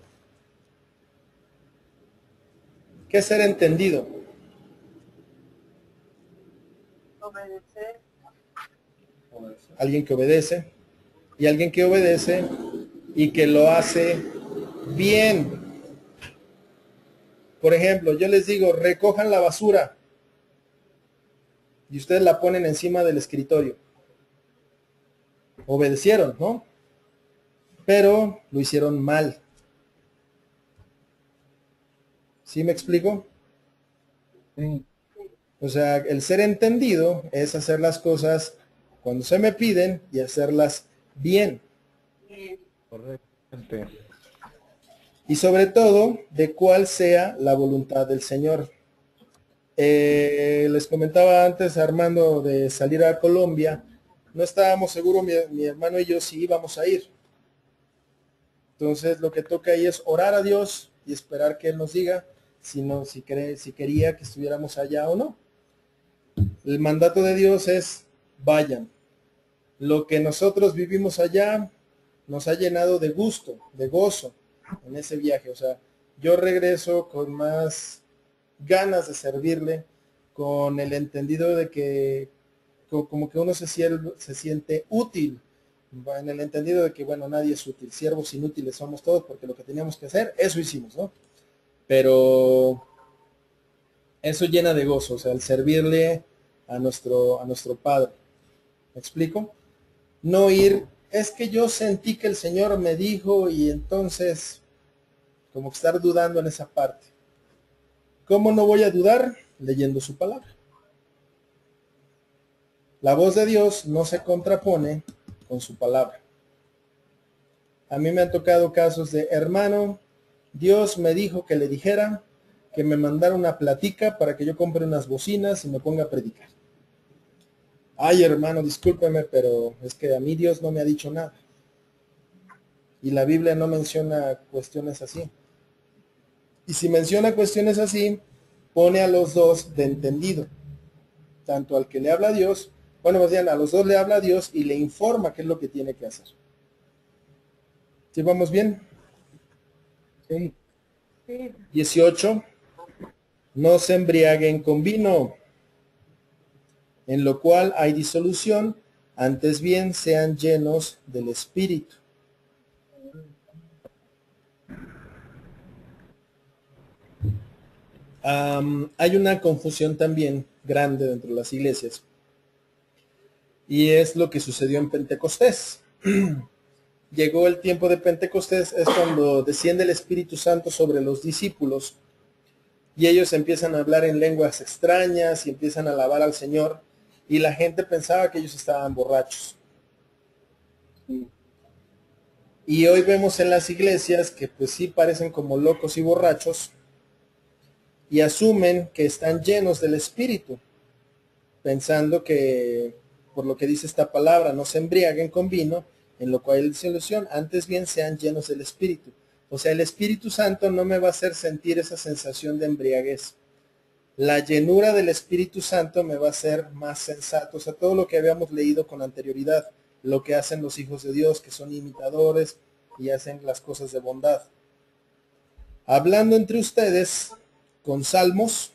¿Qué es ser entendido? alguien que obedece, y alguien que obedece y que lo hace bien. Por ejemplo, yo les digo, recojan la basura y ustedes la ponen encima del escritorio. Obedecieron, ¿no? Pero lo hicieron mal. ¿Sí me explico?
Sí.
O sea, el ser entendido es hacer las cosas cuando se me piden y hacerlas bien.
Correctamente.
Y sobre todo, de cuál sea la voluntad del Señor. Les comentaba antes, Armando, de salir a Colombia. No estábamos seguros, mi hermano y yo, si íbamos a ir. Entonces, lo que toca ahí es orar a Dios y esperar que Él nos diga si quería que estuviéramos allá o no. El mandato de Dios es, vayan. Lo que nosotros vivimos allá nos ha llenado de gusto, de gozo en ese viaje. O sea, yo regreso con más ganas de servirle, con el entendido de que como que uno se siente útil, en el entendido de que, bueno, nadie es útil, siervos inútiles somos todos, porque lo que teníamos que hacer, eso hicimos, ¿no? Pero eso llena de gozo, o sea, el servirle a nuestro Padre. ¿Me explico? No ir, es que yo sentí que el Señor me dijo y entonces, como que estar dudando en esa parte. ¿Cómo no voy a dudar? Leyendo su palabra. La voz de Dios no se contrapone con su palabra. A mí me han tocado casos de, hermano, Dios me dijo que le dijera que me mandara una platica para que yo compre unas bocinas y me ponga a predicar. Ay, hermano, discúlpeme, pero es que a mí Dios no me ha dicho nada. Y la Biblia no menciona cuestiones así. Y si menciona cuestiones así, pone a los dos de entendido. Tanto al que le habla a Dios, bueno, más bien a los dos le habla a Dios y le informa qué es lo que tiene que hacer. ¿Sí vamos bien?
Sí.
18. No se embriaguen con vino, en lo cual hay disolución, antes bien sean llenos del Espíritu. Hay una confusión también grande dentro de las iglesias, y es lo que sucedió en Pentecostés. Llegó el tiempo de Pentecostés, es cuando desciende el Espíritu Santo sobre los discípulos, y ellos empiezan a hablar en lenguas extrañas y empiezan a alabar al Señor, y la gente pensaba que ellos estaban borrachos. Y hoy vemos en las iglesias que pues sí parecen como locos y borrachos, y asumen que están llenos del Espíritu, pensando que, por lo que dice esta palabra, no se embriaguen con vino, en lo cual hay disolución, antes bien sean llenos del Espíritu. O sea, el Espíritu Santo no me va a hacer sentir esa sensación de embriaguez. La llenura del Espíritu Santo me va a hacer más sensato. O sea, todo lo que habíamos leído con anterioridad, lo que hacen los hijos de Dios, que son imitadores y hacen las cosas de bondad. Hablando entre ustedes con salmos,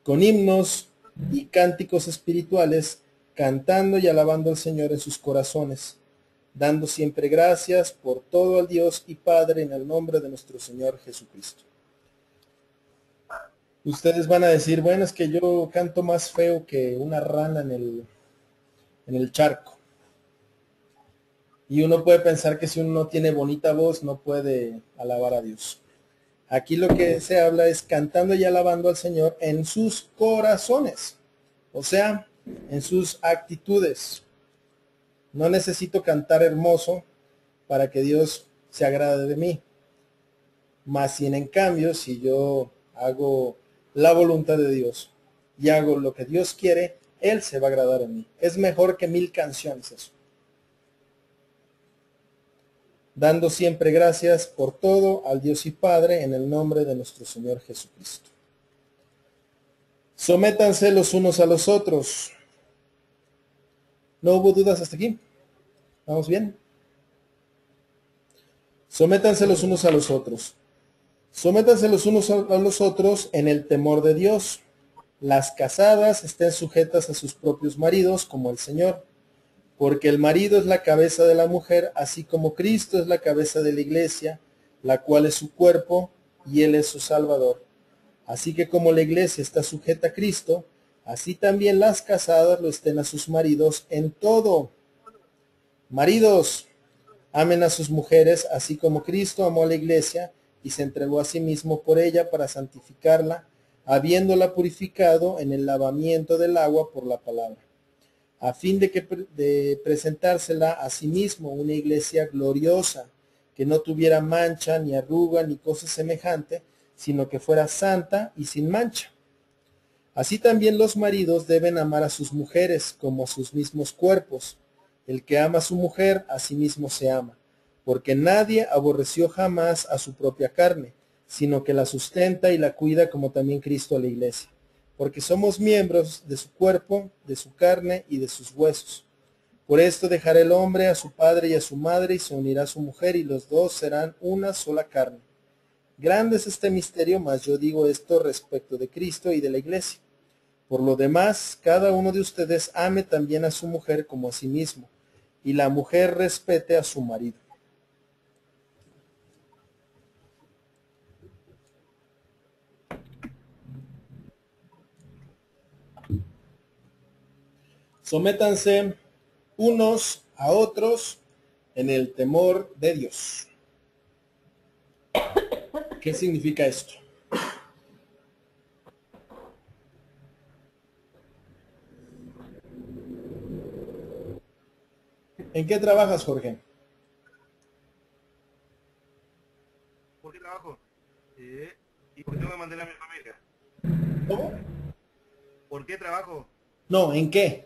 con himnos y cánticos espirituales, cantando y alabando al Señor en sus corazones, dando siempre gracias por todo al Dios y Padre en el nombre de nuestro Señor Jesucristo. Ustedes van a decir, bueno, es que yo canto más feo que una rana en el charco. Y uno puede pensar que si uno no tiene bonita voz, no puede alabar a Dios. Aquí lo que se habla es cantando y alabando al Señor en sus corazones, o sea, en sus actitudes. No necesito cantar hermoso para que Dios se agrade de mí. Más bien, en cambio, si yo hago la voluntad de Dios y hago lo que Dios quiere, Él se va a agradar en mí. Es mejor que 1000 canciones eso. Dando siempre gracias por todo al Dios y Padre en el nombre de nuestro Señor Jesucristo. Sométanse los unos a los otros. ¿No hubo dudas hasta aquí? ¿Vamos bien? Sométanse los unos a los otros. Sométanse los unos a los otros en el temor de Dios. Las casadas estén sujetas a sus propios maridos como el Señor. Porque el marido es la cabeza de la mujer, así como Cristo es la cabeza de la iglesia, la cual es su cuerpo, y él es su Salvador. Así que como la iglesia está sujeta a Cristo, así también las casadas lo estén a sus maridos en todo. Maridos, amen a sus mujeres, así como Cristo amó a la iglesia y se entregó a sí mismo por ella para santificarla, habiéndola purificado en el lavamiento del agua por la palabra, a fin de presentársela a sí mismo una iglesia gloriosa, que no tuviera mancha, ni arruga, ni cosa semejante, sino que fuera santa y sin mancha. Así también los maridos deben amar a sus mujeres como a sus mismos cuerpos. El que ama a su mujer, a sí mismo se ama, porque nadie aborreció jamás a su propia carne, sino que la sustenta y la cuida, como también Cristo a la iglesia, porque somos miembros de su cuerpo, de su carne y de sus huesos. Por esto dejará el hombre a su padre y a su madre, y se unirá a su mujer, y los dos serán una sola carne. Grande es este misterio, mas yo digo esto respecto de Cristo y de la iglesia. Por lo demás, cada uno de ustedes ame también a su mujer como a sí mismo, y la mujer respete a su marido. Sométanse unos a otros en el temor de Dios. ¿Qué significa esto? ¿En qué trabajas, Jorge?
¿Por qué trabajo? ¿Y por qué tengo que mantener a mi familia?
¿Cómo?
¿Por qué trabajo?
No, ¿en qué?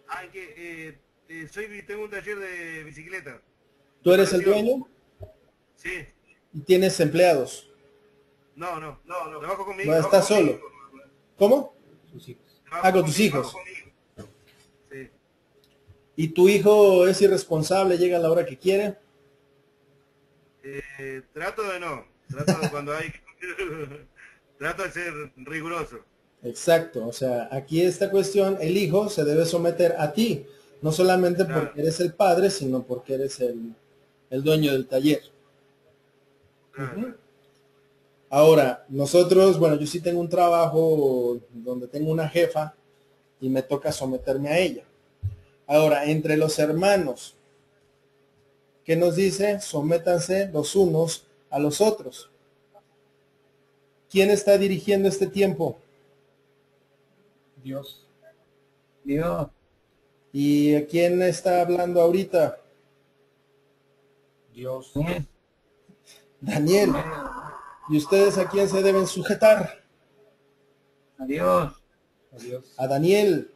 Ah, en que tengo un taller de bicicleta.
¿Tú eres el
Reparación.
dueño
Sí.
y tienes empleados?
No. Trabajo con mi
No,
hijo.
estás solo. ¿Cómo?
Sus hijos.
Trabajo
con tus
mi
hijos.
trabajo con mi hijo. Sí.
¿Y tu hijo es irresponsable, llega a la hora que quiere?
Trato de no. Trato de cuando hay... Trato de ser riguroso.
Exacto, o sea, aquí esta cuestión, el hijo se debe someter a ti, no solamente
Claro.
porque eres el padre, sino porque eres el dueño del taller.
Claro.
Ujú. Ahora, nosotros, bueno, yo sí tengo un trabajo donde tengo una jefa y me toca someterme a ella. Ahora, entre los hermanos, ¿qué nos dice? Sométanse los unos a los otros. ¿Quién está dirigiendo este tiempo?
Dios.
Dios,
¿Y a quién está hablando ahorita?
Dios.
bien,
Daniel. ¿Y ustedes a quién se deben sujetar?
adiós,
Adiós.
A Daniel,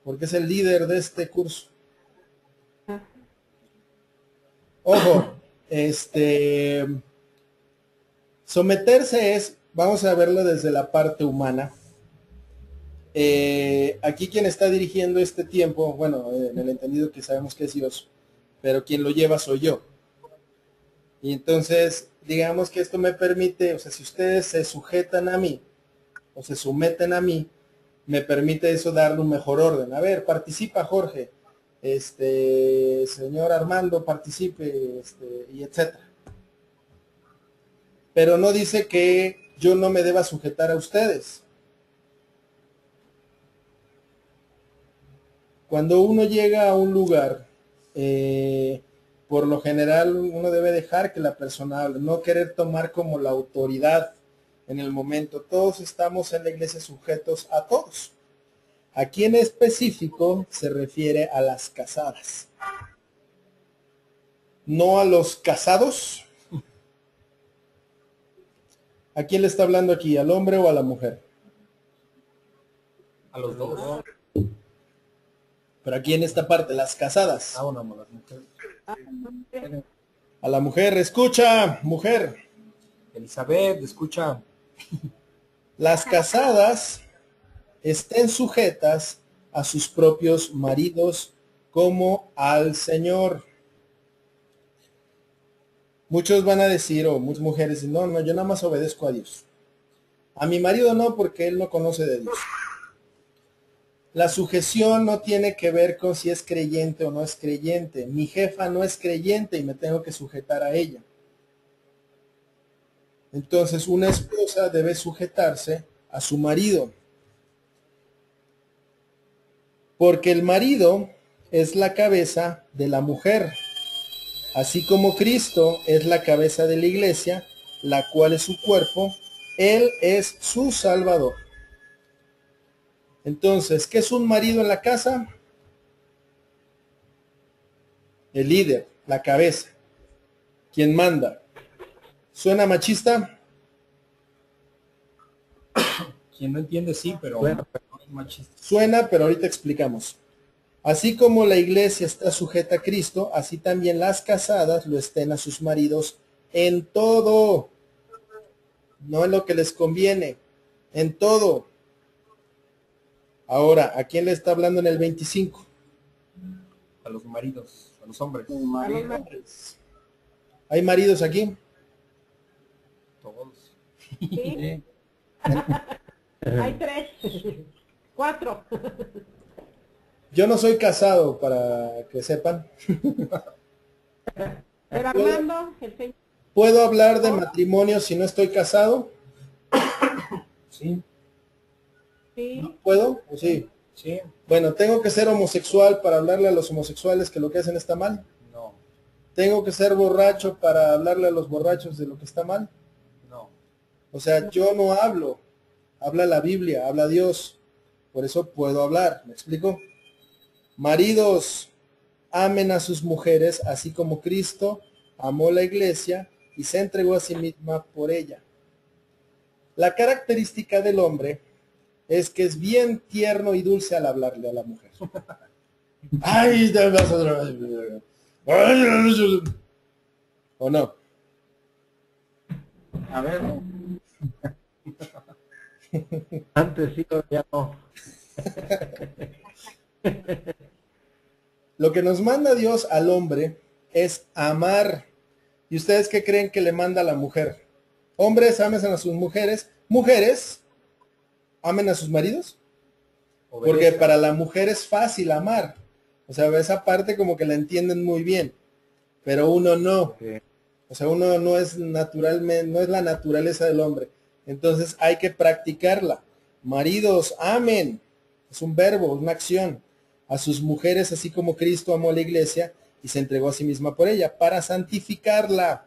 porque es el líder de este curso. Ojo, someterse es, vamos a verlo desde la parte humana. Aquí quien está dirigiendo este tiempo, bueno, en el entendido que sabemos que es Dios, pero quien lo lleva soy yo. Y entonces, digamos que esto me permite, o sea, si ustedes se sujetan a mí, o se someten a mí, me permite eso darle un mejor orden. A ver, participa Jorge, señor Armando, participe, y etcétera. Pero no dice que yo no me deba sujetar a ustedes. Cuando uno llega a un lugar, por lo general uno debe dejar que la persona hable, no querer tomar como la autoridad en el momento. Todos estamos en la iglesia sujetos a todos. Aquí en específico se refiere a las casadas, no a los casados. ¿A quién le está hablando aquí? ¿Al hombre o a la mujer?
A los dos.
Pero aquí en esta parte, las casadas.
Ah, bueno, a las mujeres.
A la mujer, escucha, mujer.
Elizabeth, escucha.
Las casadas estén sujetas a sus propios maridos como al Señor. Muchos van a decir, o muchas mujeres, no, yo nada más obedezco a Dios. A mi marido no, porque él no conoce de Dios. La sujeción no tiene que ver con si es creyente o no es creyente. Mi jefa no es creyente y me tengo que sujetar a ella. Entonces, una esposa debe sujetarse a su marido. Porque el marido es la cabeza de la mujer, así como Cristo es la cabeza de la iglesia, la cual es su cuerpo. Él es su Salvador. Entonces, ¿qué es un marido en la casa? El líder, la cabeza, quien manda. ¿Suena machista?
Quien no entiende, sí, pero
Bueno,
no es machista.
Suena, pero ahorita explicamos. Así como la iglesia está sujeta a Cristo, así también las casadas lo estén a sus maridos en todo. No en lo que les conviene, en todo. Ahora, ¿a quién le está hablando en el 25?
A los maridos, a los hombres,
Tu marido.
¿Hay maridos aquí?
todos.
Sí,
Sí.
hay 3, 4.
Yo no soy casado, para que sepan.
Pero Armando, el señor,
¿Puedo hablar de matrimonio si no estoy casado?
Sí,
sí,
¿Puedo? ¿O sí?
sí,
Bueno, ¿tengo que ser homosexual para hablarle a los homosexuales que lo que hacen está mal?
no,
¿Tengo que ser borracho para hablarle a los borrachos de lo que está mal?
no.
O sea, yo no hablo. Habla la Biblia, habla Dios. Por eso puedo hablar. ¿Me explico? Maridos, amen a sus mujeres, así como Cristo amó la iglesia y se entregó a sí misma por ella. La característica del hombre es que es bien tierno y dulce al hablarle a la mujer. ¡Ay, te vas otra vez! ¿O no?
A ver,
antes sí, pero ya no.
Lo que nos manda Dios al hombre es amar. ¿Y ustedes qué creen que le manda a la mujer? Hombres, amen a sus mujeres. Mujeres, amen a sus maridos. Porque
Obedezcan.
para la mujer es fácil amar. O sea, esa parte como que la entienden muy bien. Pero uno no.
Sí.
O sea, uno no es naturalmente, no es la naturaleza del hombre. Entonces hay que practicarla. Maridos, amen. Es un verbo, una acción. A sus mujeres, así como Cristo amó a la iglesia y se entregó a sí misma por ella, para santificarla,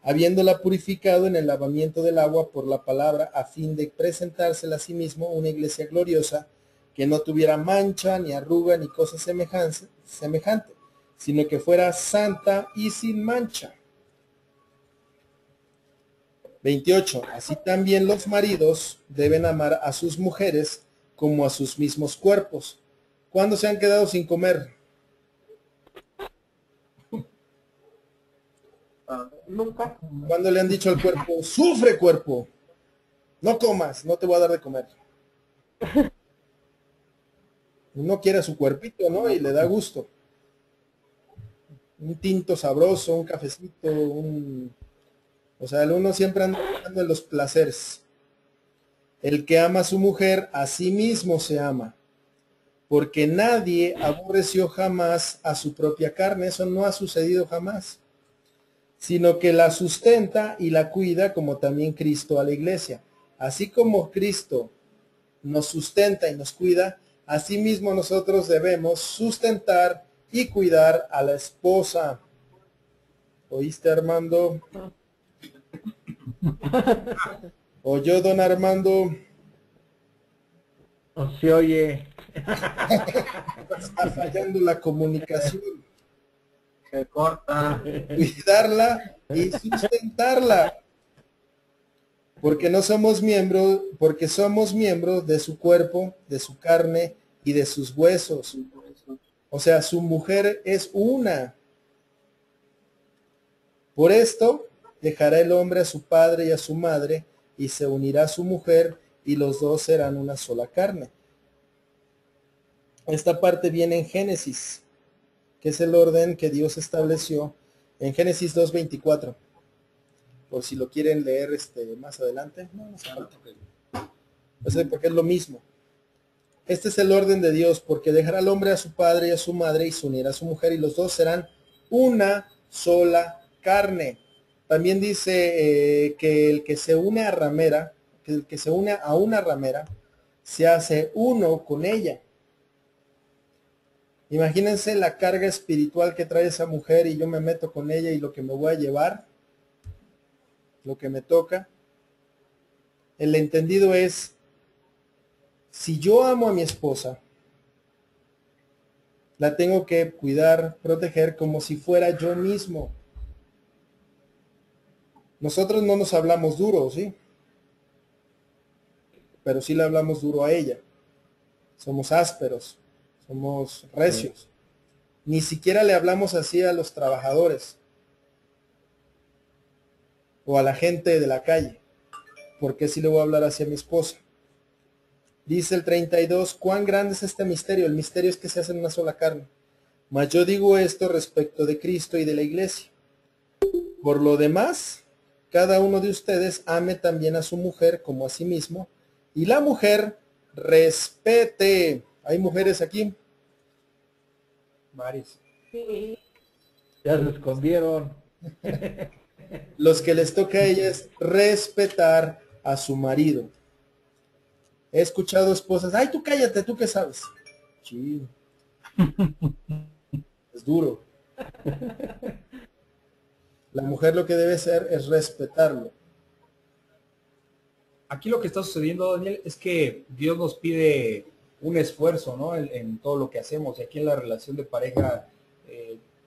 habiéndola purificado en el lavamiento del agua por la palabra, a fin de presentársela a sí mismo una iglesia gloriosa, que no tuviera mancha, ni arruga, ni cosa semejante, sino que fuera santa y sin mancha. 28. Así también los maridos deben amar a sus mujeres como a sus mismos cuerpos. ¿Cuándo se han quedado sin comer?
nunca.
¿Cuándo le han dicho al cuerpo, sufre cuerpo, no comas, no te voy a dar de comer? Uno quiere a su cuerpito, ¿no? Y le da gusto. Un tinto sabroso, un cafecito, O sea, el uno siempre anda buscando en los placeres. El que ama a su mujer, a sí mismo se ama. Porque nadie aborreció jamás a su propia carne. Eso no ha sucedido jamás. Sino que la sustenta y la cuida, como también Cristo a la iglesia. Así como Cristo nos sustenta y nos cuida, así mismo nosotros debemos sustentar y cuidar a la esposa. ¿Oíste, Armando? ¿Oyó, don Armando?
No se oye.
Está fallando la comunicación.
se corta.
Cuidarla y sustentarla. Porque somos miembros de su cuerpo, de su carne y de sus huesos. O sea, su mujer es una. Por esto dejará el hombre a su padre y a su madre, y se unirá a su mujer, y los dos serán una sola carne. Esta parte viene en Génesis, que es el orden que Dios estableció en Génesis 2:24. Por si lo quieren leer más adelante. No hace falta. O sea, porque es lo mismo. Este es el orden de Dios, porque dejará al hombre a su padre y a su madre y se unirá a su mujer y los dos serán una sola carne. También dice que el que se une a ramera, que el que se une a una ramera, se hace uno con ella. Imagínense la carga espiritual que trae esa mujer y yo me meto con ella y lo que me voy a llevar, lo que me toca. El entendido es, si yo amo a mi esposa, la tengo que cuidar, proteger como si fuera yo mismo. Nosotros no nos hablamos duro, ¿sí? Pero sí le hablamos duro a ella. Somos ásperos, somos recios. Ni siquiera le hablamos así a los trabajadores o a la gente de la calle. ¿Por qué sí le voy a hablar así a mi esposa? Dice el 32, ¿cuán grande es este misterio? El misterio es que se hacen una sola carne. Mas yo digo esto respecto de Cristo y de la iglesia. Por lo demás, cada uno de ustedes ame también a su mujer como a sí mismo, y la mujer respete. ¿Hay mujeres aquí?
Varios.
Sí.
Ya se escondieron.
Los que les toca a ellas respetar a su marido. He escuchado esposas, ay, tú cállate, ¿tú qué sabes? Chido. Es duro. La mujer lo que debe hacer es respetarlo.
Aquí lo que está sucediendo, Daniel, es que Dios nos pide un esfuerzo, ¿no? En todo lo que hacemos. Y aquí en la relación de pareja,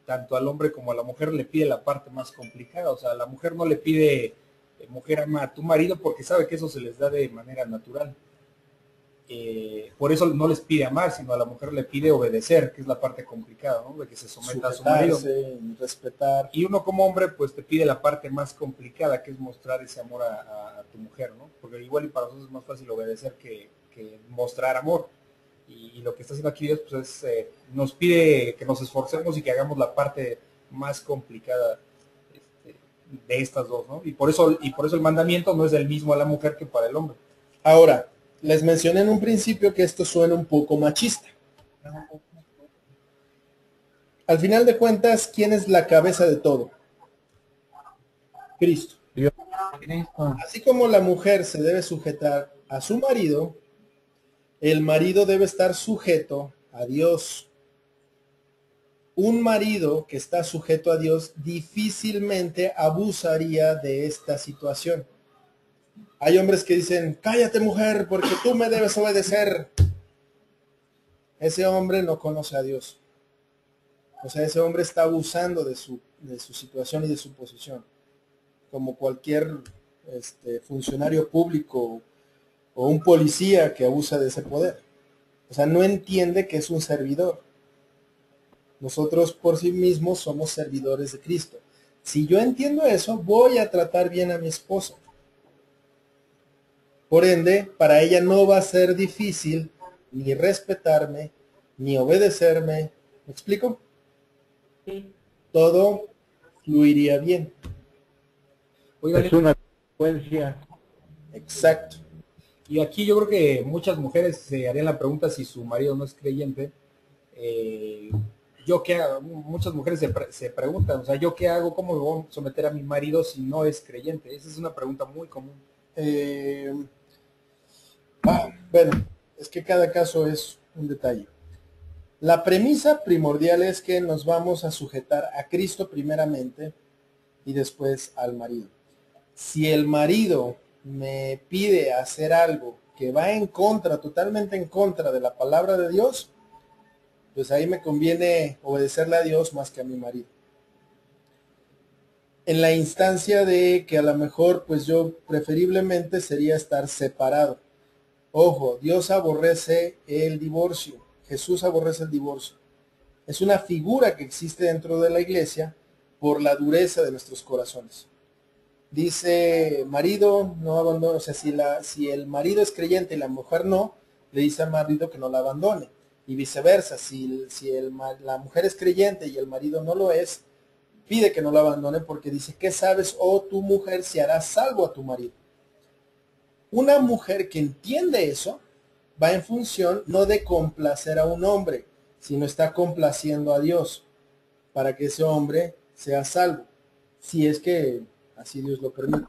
tanto al hombre como a la mujer le pide la parte más complicada. O sea, la mujer no le pide, mujer ama a tu marido, porque sabe que eso se les da de manera natural. Por eso no les pide amar, sino a la mujer le pide obedecer, que es la parte complicada, ¿no? De que se someta a su marido.
Respetar.
Y uno como hombre, pues te pide la parte más complicada, que es mostrar ese amor a tu mujer, ¿no? Porque igual y para nosotros es más fácil obedecer que mostrar amor. Y lo que está haciendo aquí Dios, pues es, nos pide que nos esforcemos y que hagamos la parte más complicada de estas dos, ¿no? Y por eso el mandamiento no es el mismo a la mujer que para el hombre.
Ahora, les mencioné en un principio que esto suena un poco machista. Al final de cuentas, ¿quién es la cabeza de todo? Cristo.
Cristo.
Así como la mujer se debe sujetar a su marido, el marido debe estar sujeto a Dios. Un marido que está sujeto a Dios difícilmente abusaría de esta situación. Hay hombres que dicen, cállate mujer, porque tú me debes obedecer. Ese hombre no conoce a Dios. O sea, ese hombre está abusando de su situación y de su posición. Como cualquier funcionario público o un policía que abusa de ese poder. O sea, no entiende que es un servidor. Nosotros por sí mismos somos servidores de Cristo. Si yo entiendo eso, voy a tratar bien a mi esposa. Por ende, para ella no va a ser difícil ni respetarme, ni obedecerme. ¿Me explico?
Sí.
Todo fluiría bien.
Oiga,
Es una consecuencia.
Exacto.
y aquí yo creo que muchas mujeres se harían la pregunta si su marido no es creyente. Yo qué hago, muchas mujeres se preguntan, o sea, ¿yo qué hago? ¿Cómo me voy a someter a mi marido si no es creyente? Esa es una pregunta muy común.
Bueno, es que cada caso es un detalle. La premisa primordial es que nos vamos a sujetar a Cristo primeramente y después al marido. Si el marido me pide hacer algo que va en contra, totalmente en contra de la palabra de Dios, pues ahí me conviene obedecerle a Dios más que a mi marido. En la instancia de que a lo mejor, pues yo preferiblemente sería estar separado. Ojo, Dios aborrece el divorcio. Jesús aborrece el divorcio. Es una figura que existe dentro de la iglesia por la dureza de nuestros corazones. Dice, marido, no abandone. O sea, si el marido es creyente y la mujer no, le dice al marido que no la abandone. Y viceversa, si la mujer es creyente y el marido no lo es, pide que no la abandone porque dice, ¿qué sabes, oh tu mujer, si harás salvo a tu marido? Una mujer que entiende eso, va en función no de complacer a un hombre, sino está complaciendo a Dios para que ese hombre sea salvo, si es que así Dios lo permite.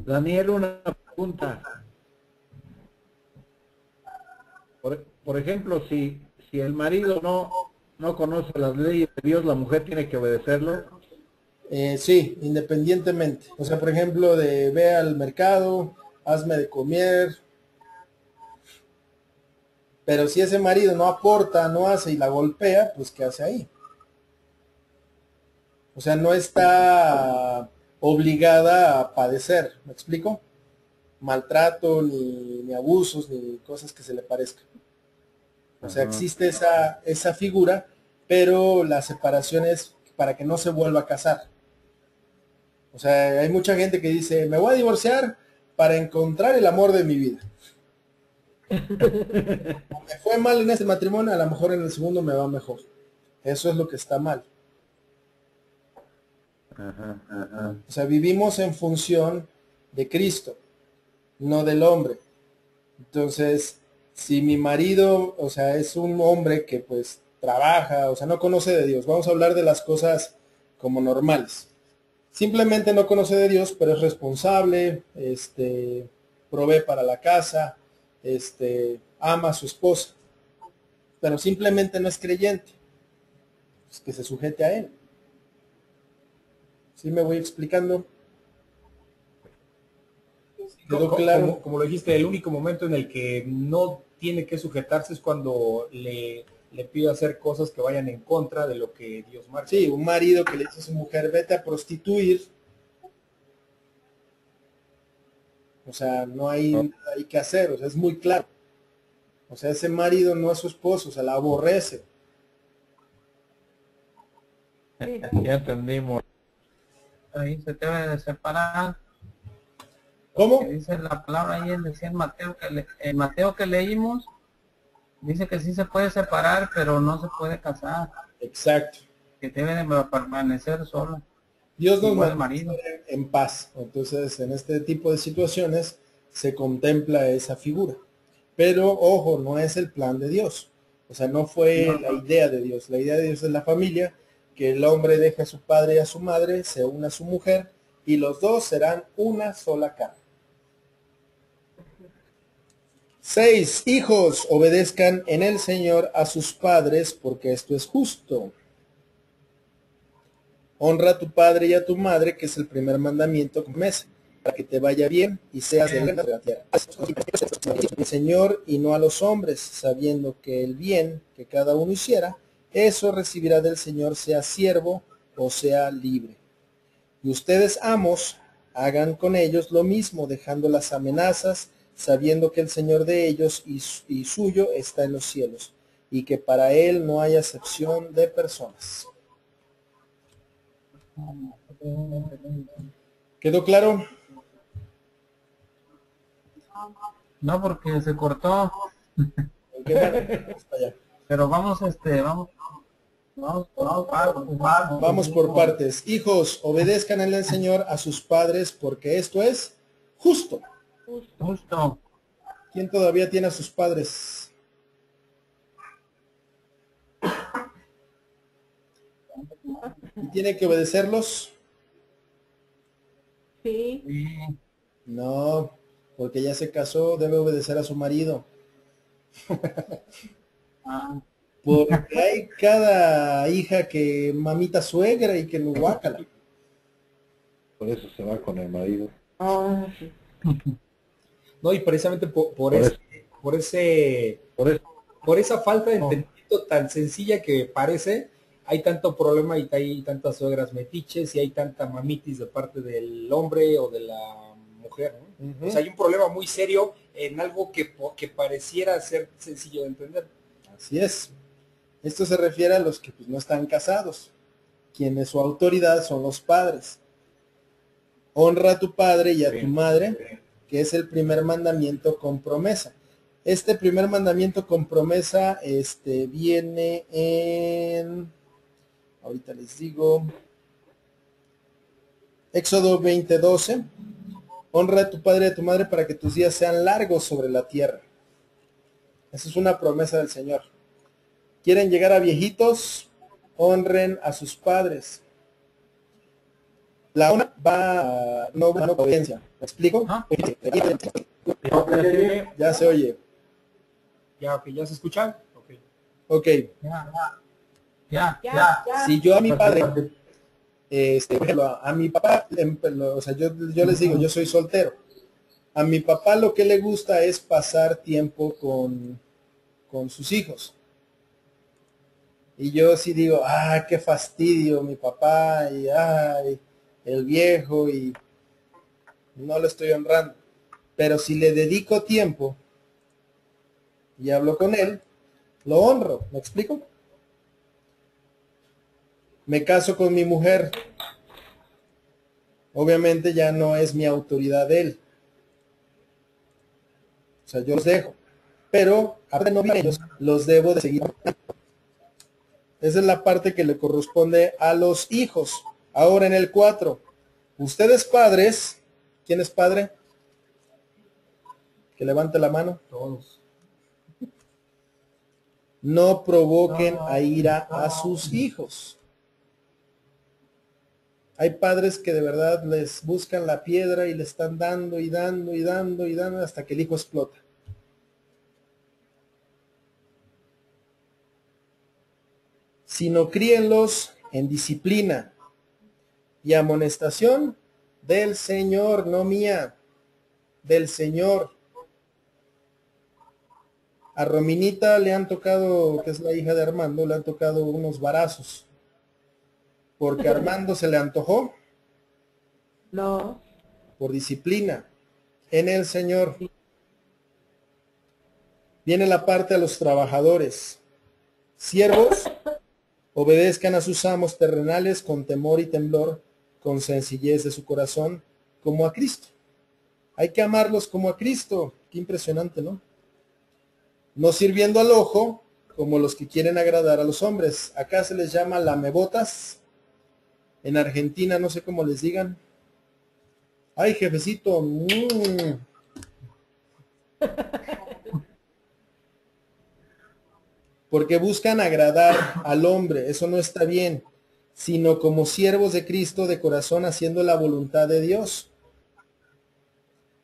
Daniel, una pregunta. Por ejemplo, si el marido no conoce las leyes de Dios, la mujer tiene que obedecerlo.
Sí, independientemente. O sea, por ejemplo, de ve al mercado, hazme de comer. Pero si ese marido no aporta, no hace y la golpea, pues ¿qué hace ahí? O sea, no está obligada a padecer, ¿me explico? Maltrato, ni abusos, ni cosas que se le parezcan. O sea,
Ajá.
existe esa figura, pero la separación es para que no se vuelva a casar. O sea, hay mucha gente que dice, me voy a divorciar para encontrar el amor de mi vida. Me fue mal en este matrimonio, a lo mejor en el segundo me va mejor. Eso es lo que está mal.
Ajá, ajá.
O sea, vivimos en función de Cristo, no del hombre. Entonces, si mi marido, o sea, es un hombre que pues trabaja, o sea, no conoce de Dios, vamos a hablar de las cosas como normales. Simplemente no conoce de Dios, pero es responsable, provee para la casa, ama a su esposa, pero simplemente no es creyente, pues que se sujete a él. ¿Sí me voy explicando? ¿Quedó claro?
Como lo dijiste, el único momento en el que no tiene que sujetarse es cuando le pide hacer cosas que vayan en contra de lo que Dios marca.
Sí, un marido que le dice a su mujer, vete a prostituir. O sea, no hay nada ahí que hacer, o sea, es muy claro. O sea, ese marido no es su esposo, o sea, la aborrece.
Ya entendimos.
Ahí se debe de separar.
¿Cómo?
Que dice la palabra ahí, decía en Mateo en Mateo que leímos, dice que sí se puede separar, pero no se puede casar,
Exacto.
que debe de permanecer sola,
Dios nos
igual el
manda
marido.
en paz. Entonces, en este tipo de situaciones se contempla esa figura. Pero, ojo, no es el plan de Dios. O sea, no fue la idea de Dios. La idea de Dios es la familia, que el hombre deje a su padre y a su madre, se una a su mujer, y los dos serán una sola carne. 6. Hijos, obedezcan en el Señor a sus padres, porque esto es justo. Honra a tu padre y a tu madre, que es el primer mandamiento con promesa, para que te vaya bien y seas de la tierra. El Señor y no a los hombres, sabiendo que el bien que cada uno hiciera, eso recibirá del Señor, sea siervo o sea libre. Y ustedes, amos, hagan con ellos lo mismo, dejando las amenazas, sabiendo que el Señor de ellos y suyo está en los cielos, y que para él no hay acepción de personas. ¿Quedó claro?
No, porque se cortó,
¿En qué parte? Hasta allá.
pero vamos,
Vamos por partes. Hijos, obedezcan en el Señor a sus padres, porque esto es justo.
justo.
¿Quién todavía tiene a sus padres? ¿Y tiene que obedecerlos?
Sí.
Sí.
No, porque ya se casó, debe obedecer a su marido.
Ah,
Porque hay cada hija que mamita suegra y que no guácala.
Por eso se va con el marido.
Ah, sí.
No, y precisamente
Por eso.
por ese,
Por eso.
por esa falta de entendimiento tan sencilla que parece, hay tanto problema y hay tantas suegras metiches y hay tanta mamitis de parte del hombre o de la mujer, ¿no?
Ujú.
O sea, hay un problema muy serio en algo que pareciera ser sencillo de entender.
Así es. Esto se refiere a los que pues, no están casados, quienes su autoridad son los padres. Honra a tu padre y a tu madre, que es el primer mandamiento con promesa. Este primer mandamiento con promesa viene en, ahorita les digo, Éxodo 20:12. Honra a tu padre y a tu madre para que tus días sean largos sobre la tierra. Esa es una promesa del Señor. ¿Quieren llegar a viejitos? Honren a sus padres. La honra va no va a obediencia. ¿Me explico?
Ajá.
Ya se oye.
Ya, ok, ¿ya se escucha? Ok.
Ok.
Ya.
Si yo a mi padre, por ejemplo, a mi papá, o sea, yo les digo, yo soy soltero. A mi papá lo que le gusta es pasar tiempo con sus hijos. Y yo sí digo, qué fastidio mi papá, y ay, el viejo, y no lo estoy honrando. Pero si le dedico tiempo y hablo con él, lo honro. ¿Me explico? Me caso con mi mujer. Obviamente ya no es mi autoridad él. O sea, yo los dejo. Pero, aparte de no vivir ellos, los debo de seguir. Esa es la parte que le corresponde a los hijos. Ahora en el 4. Ustedes padres, ¿quién es padre? Que levante la mano.
Todos.
No provoquen a ira a sus hijos. Hay padres que de verdad les buscan la piedra y le están dando y dando y dando y dando hasta que el hijo explota. Sino críenlos en disciplina y amonestación del Señor, no mía, del Señor. A Rominita le han tocado, que es la hija de Armando, le han tocado unos varazos. Porque a Armando se le antojó
No.
por disciplina en el Señor. Viene la parte a los trabajadores. Siervos, obedezcan a sus amos terrenales con temor y temblor, con sencillez de su corazón, como a Cristo. Hay que amarlos como a Cristo. Qué impresionante, ¿no? No sirviendo al ojo, como los que quieren agradar a los hombres. Acá se les llama lamebotas. En Argentina, no sé cómo les digan. Ay, jefecito. Porque buscan agradar al hombre. Eso no está bien. Sino como siervos de Cristo de corazón, haciendo la voluntad de Dios.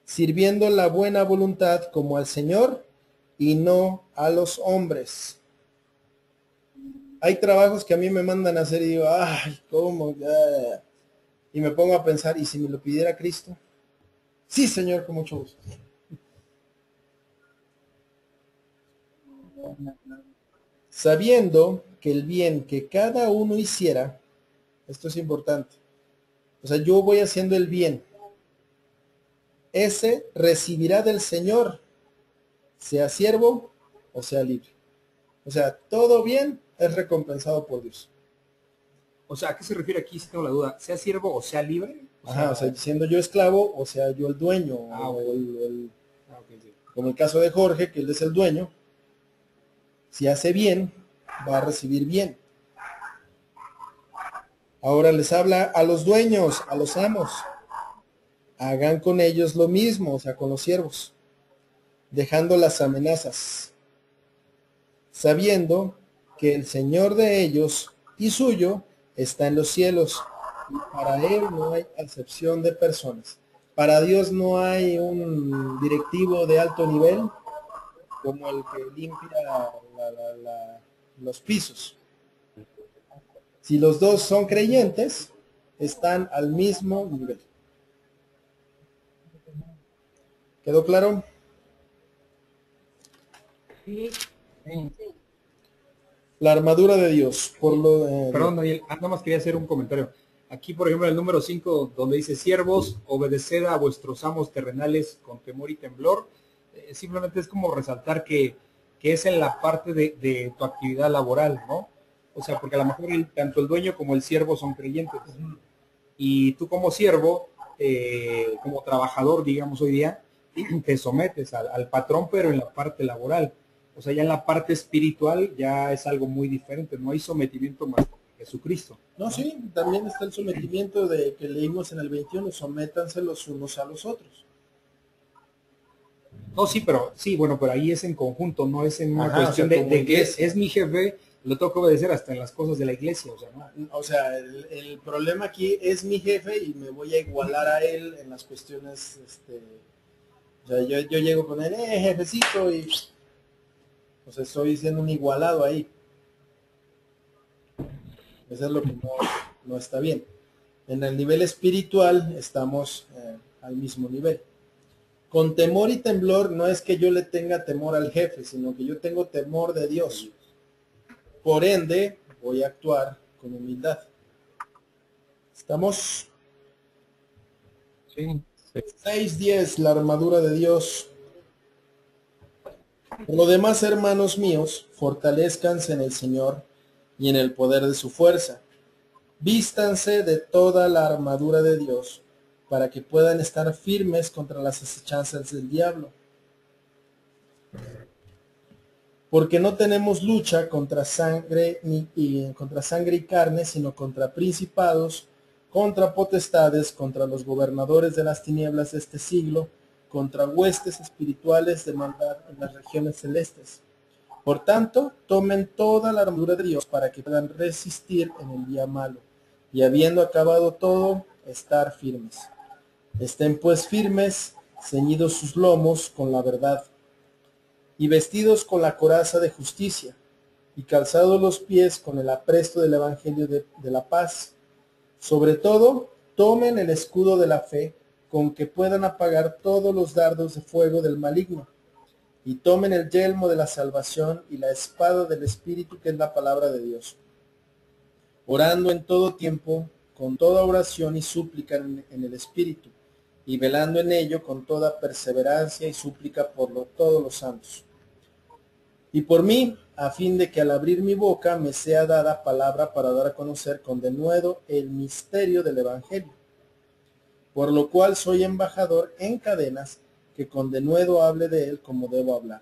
Sirviendo la buena voluntad como al Señor y no a los hombres. Hay trabajos que a mí me mandan a hacer y digo, ay, ¿cómo? Y me pongo a pensar, ¿y si me lo pidiera Cristo? Sí, Señor, con mucho gusto. Sabiendo que el bien que cada uno hiciera, esto es importante, o sea, yo voy haciendo el bien, ese recibirá del Señor, sea siervo o sea libre. O sea, todo bien es recompensado por Dios.
O sea, ¿a qué se refiere aquí? Si tengo la duda. ¿Sea siervo o sea libre?
Ajá, o sea, siendo yo esclavo, o sea, yo el dueño,
ok. Sí.
como el caso de Jorge, que él es el dueño, si hace bien, va a recibir bien. Ahora les habla a los dueños, a los amos. Hagan con ellos lo mismo, o sea, con los siervos, dejando las amenazas, sabiendo que el Señor de ellos y suyo está en los cielos, y para Él no hay acepción de personas. Para Dios no hay un directivo de alto nivel como el que limpia los pisos. Si los dos son creyentes, están al mismo nivel. ¿Quedó claro?
Sí.
La armadura de Dios. Por lo
Perdón, Daniel, nada más quería hacer un comentario. Aquí, por ejemplo, en el número 5, donde dice siervos, obedeced a vuestros amos terrenales con temor y temblor, simplemente es como resaltar que es en la parte de tu actividad laboral, ¿no? O sea, porque a lo mejor tanto el dueño como el siervo son creyentes. Y tú como siervo, como trabajador, digamos hoy día, te sometes al patrón, pero en la parte laboral. O sea, ya en la parte espiritual ya es algo muy diferente, no hay sometimiento más que Jesucristo.
No, sí, también está el sometimiento de que leímos en el 21, sométanse los unos a los otros.
No, sí, pero sí, bueno, pero ahí es en conjunto, no es en una
Ajá,
cuestión
o sea,
de,
como
de que
iglesia.
es mi jefe, lo tengo que obedecer hasta en las cosas de la iglesia, o sea, ¿no?
O sea, el problema aquí es mi jefe y me voy a igualar a él en las cuestiones, o sea, yo llego con él, jefecito, y o sea, estoy siendo un igualado ahí. Eso es lo que no está bien. En el nivel espiritual estamos al mismo nivel. Con temor y temblor no es que yo le tenga temor al jefe, sino que yo tengo temor de Dios. Por ende, voy a actuar con humildad. Estamos
Sí.
6:10, la armadura de Dios. Por lo demás, hermanos míos, fortalezcanse en el Señor y en el poder de su fuerza. Vístanse de toda la armadura de Dios, para que puedan estar firmes contra las acechanzas del diablo. Porque no tenemos lucha contra sangre contra sangre y carne, sino contra principados, contra potestades, contra los gobernadores de las tinieblas de este siglo, contra huestes espirituales de maldad en las regiones celestes. Por tanto, tomen toda la armadura de Dios para que puedan resistir en el día malo, y habiendo acabado todo, estar firmes. Estén pues firmes, ceñidos sus lomos con la verdad, y vestidos con la coraza de justicia, y calzados los pies con el apresto del Evangelio de la paz. Sobre todo, tomen el escudo de la fe, con que puedan apagar todos los dardos de fuego del maligno, y tomen el yelmo de la salvación y la espada del Espíritu, que es la palabra de Dios, orando en todo tiempo, con toda oración y súplica en el Espíritu, y velando en ello con toda perseverancia y súplica por todos los santos. Y por mí, a fin de que al abrir mi boca me sea dada palabra para dar a conocer con denuedo el misterio del Evangelio, por lo cual soy embajador en cadenas, que con denuedo hable de él como debo hablar.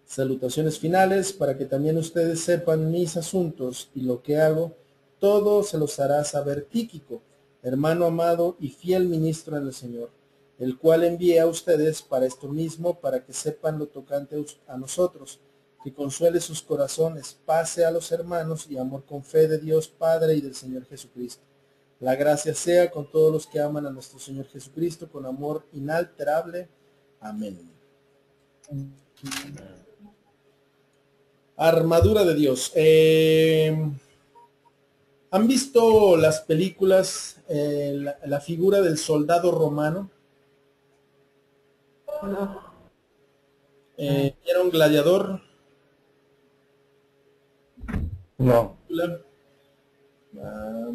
Salutaciones finales, para que también ustedes sepan mis asuntos y lo que hago, todo se los hará saber Tíquico, hermano amado y fiel ministro en el Señor, el cual envié a ustedes para esto mismo, para que sepan lo tocante a nosotros, que consuele sus corazones, pase a los hermanos y amor con fe de Dios Padre y del Señor Jesucristo. La gracia sea con todos los que aman a nuestro Señor Jesucristo con amor inalterable. Amén. Armadura de Dios. ¿Han visto las películas, la figura del soldado romano?
No.
¿Vieron Gladiador?
No.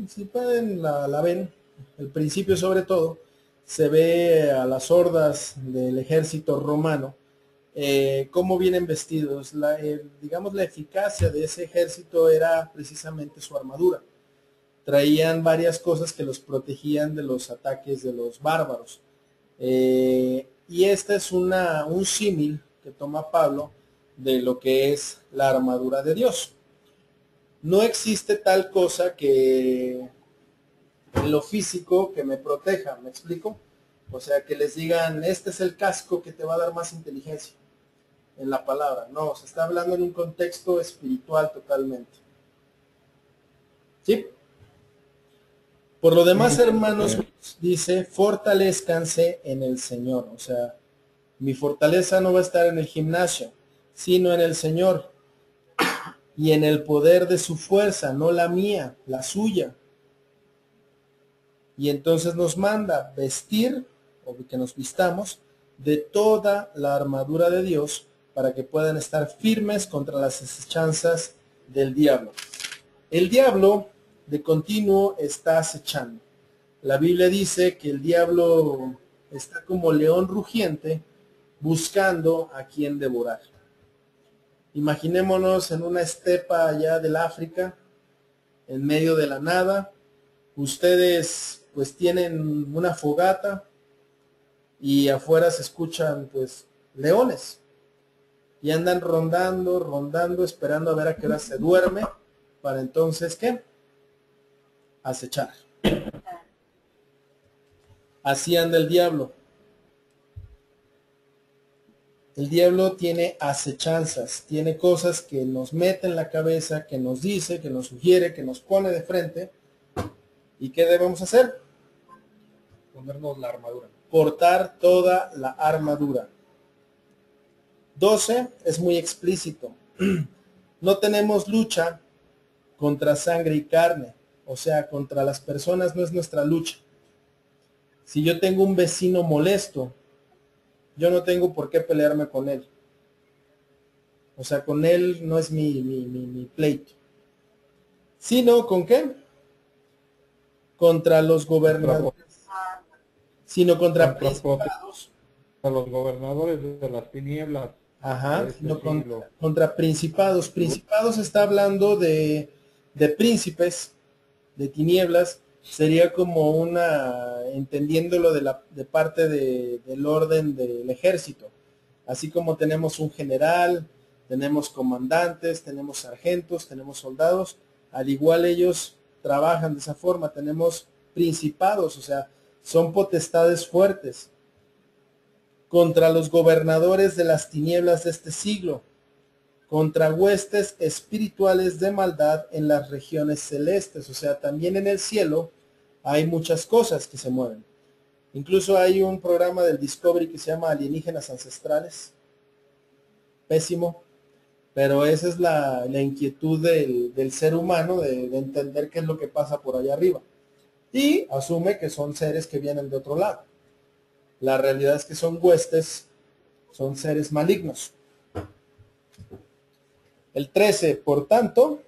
Si pueden, la ven. El principio, sobre todo, se ve a las hordas del ejército romano, cómo vienen vestidos. Digamos, la eficacia de ese ejército era precisamente su armadura. Traían varias cosas que los protegían de los ataques de los bárbaros. Y este es un símil que toma Pablo de lo que es la armadura de Dios. No existe tal cosa que en lo físico que me proteja, ¿me explico? O sea, que les digan, este es el casco que te va a dar más inteligencia en la palabra. No, se está hablando en un contexto espiritual totalmente. ¿Sí? Por lo demás, hermanos, dice, fortalezcanse en el Señor. O sea, mi fortaleza no va a estar en el gimnasio, sino en el Señor y en el poder de su fuerza, no la mía, la suya. Y entonces nos manda vestir, o que nos vistamos, de toda la armadura de Dios, para que puedan estar firmes contra las acechanzas del diablo. El diablo de continuo está acechando. La Biblia dice que el diablo está como león rugiente buscando a quien devorar. Imaginémonos en una estepa allá del África, en medio de la nada. Ustedes pues tienen una fogata y afuera se escuchan pues leones y andan rondando, esperando a ver a qué hora se duerme para entonces, ¿qué? Acechar. Así anda el diablo. El diablo tiene acechanzas, tiene cosas que nos mete en la cabeza, que nos dice, que nos sugiere, que nos pone de frente. ¿Y qué debemos hacer?
Ponernos la armadura.
Portar toda la armadura. 12 es muy explícito. No tenemos lucha contra sangre y carne, o sea, contra las personas no es nuestra lucha. Si yo tengo un vecino molesto, yo no tengo por qué pelearme con él. O sea, con él no es mi pleito. Sino, ¿con qué? Contra los gobernadores. Sino contra principados.
A los gobernadores de las tinieblas.
Ajá,
Sino
contra principados. Principados está hablando de príncipes, de tinieblas. Sería como una, entendiéndolo de parte del orden del ejército. Así como tenemos un general, tenemos comandantes, tenemos sargentos, tenemos soldados. Al igual ellos trabajan de esa forma. Tenemos principados, o sea, son potestades fuertes. Contra los gobernadores de las tinieblas de este siglo, contra huestes espirituales de maldad en las regiones celestes, o sea, también en el cielo hay muchas cosas que se mueven. Incluso hay un programa del Discovery que se llama Alienígenas Ancestrales. Pésimo, pero esa es la inquietud del ser humano de entender qué es lo que pasa por allá arriba. Y asume que son seres que vienen de otro lado. La realidad es que son huestes, son seres malignos. El 13, por tanto,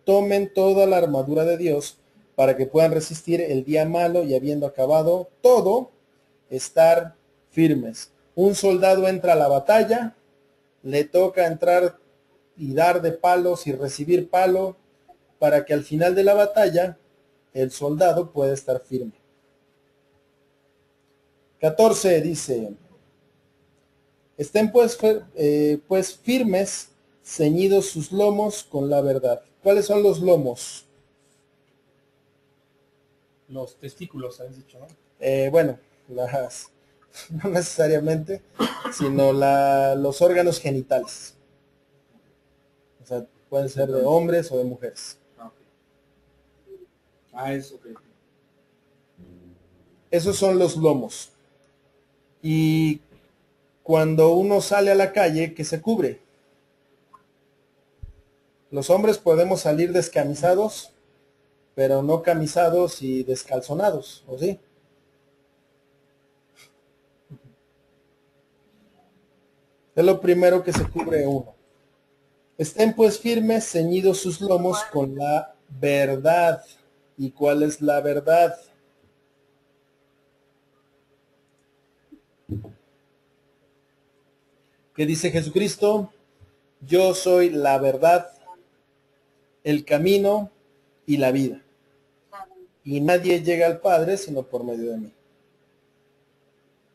tomen toda la armadura de Dios para que puedan resistir el día malo y habiendo acabado todo, estar firmes. Un soldado entra a la batalla, le toca entrar y dar de palos y recibir palo para que al final de la batalla el soldado pueda estar firme. 14 dice, estén pues firmes, ceñidos sus lomos con la verdad. ¿Cuáles son los lomos?
Los testículos, habéis dicho, ¿no?
Bueno, no necesariamente, sino los órganos genitales. O sea, pueden ser de hombres o de mujeres.
Eso, ok.
Esos son los lomos. Y cuando uno sale a la calle, ¿qué se cubre? Los hombres podemos salir descamisados, pero no camisados y descalzonados, ¿o sí? Es lo primero que se cubre uno. Estén pues firmes, ceñidos sus lomos con la verdad. ¿Y cuál es la verdad? ¿Qué dice Jesucristo? Yo soy la verdad, el camino y la vida. Y nadie llega al Padre sino por medio de mí.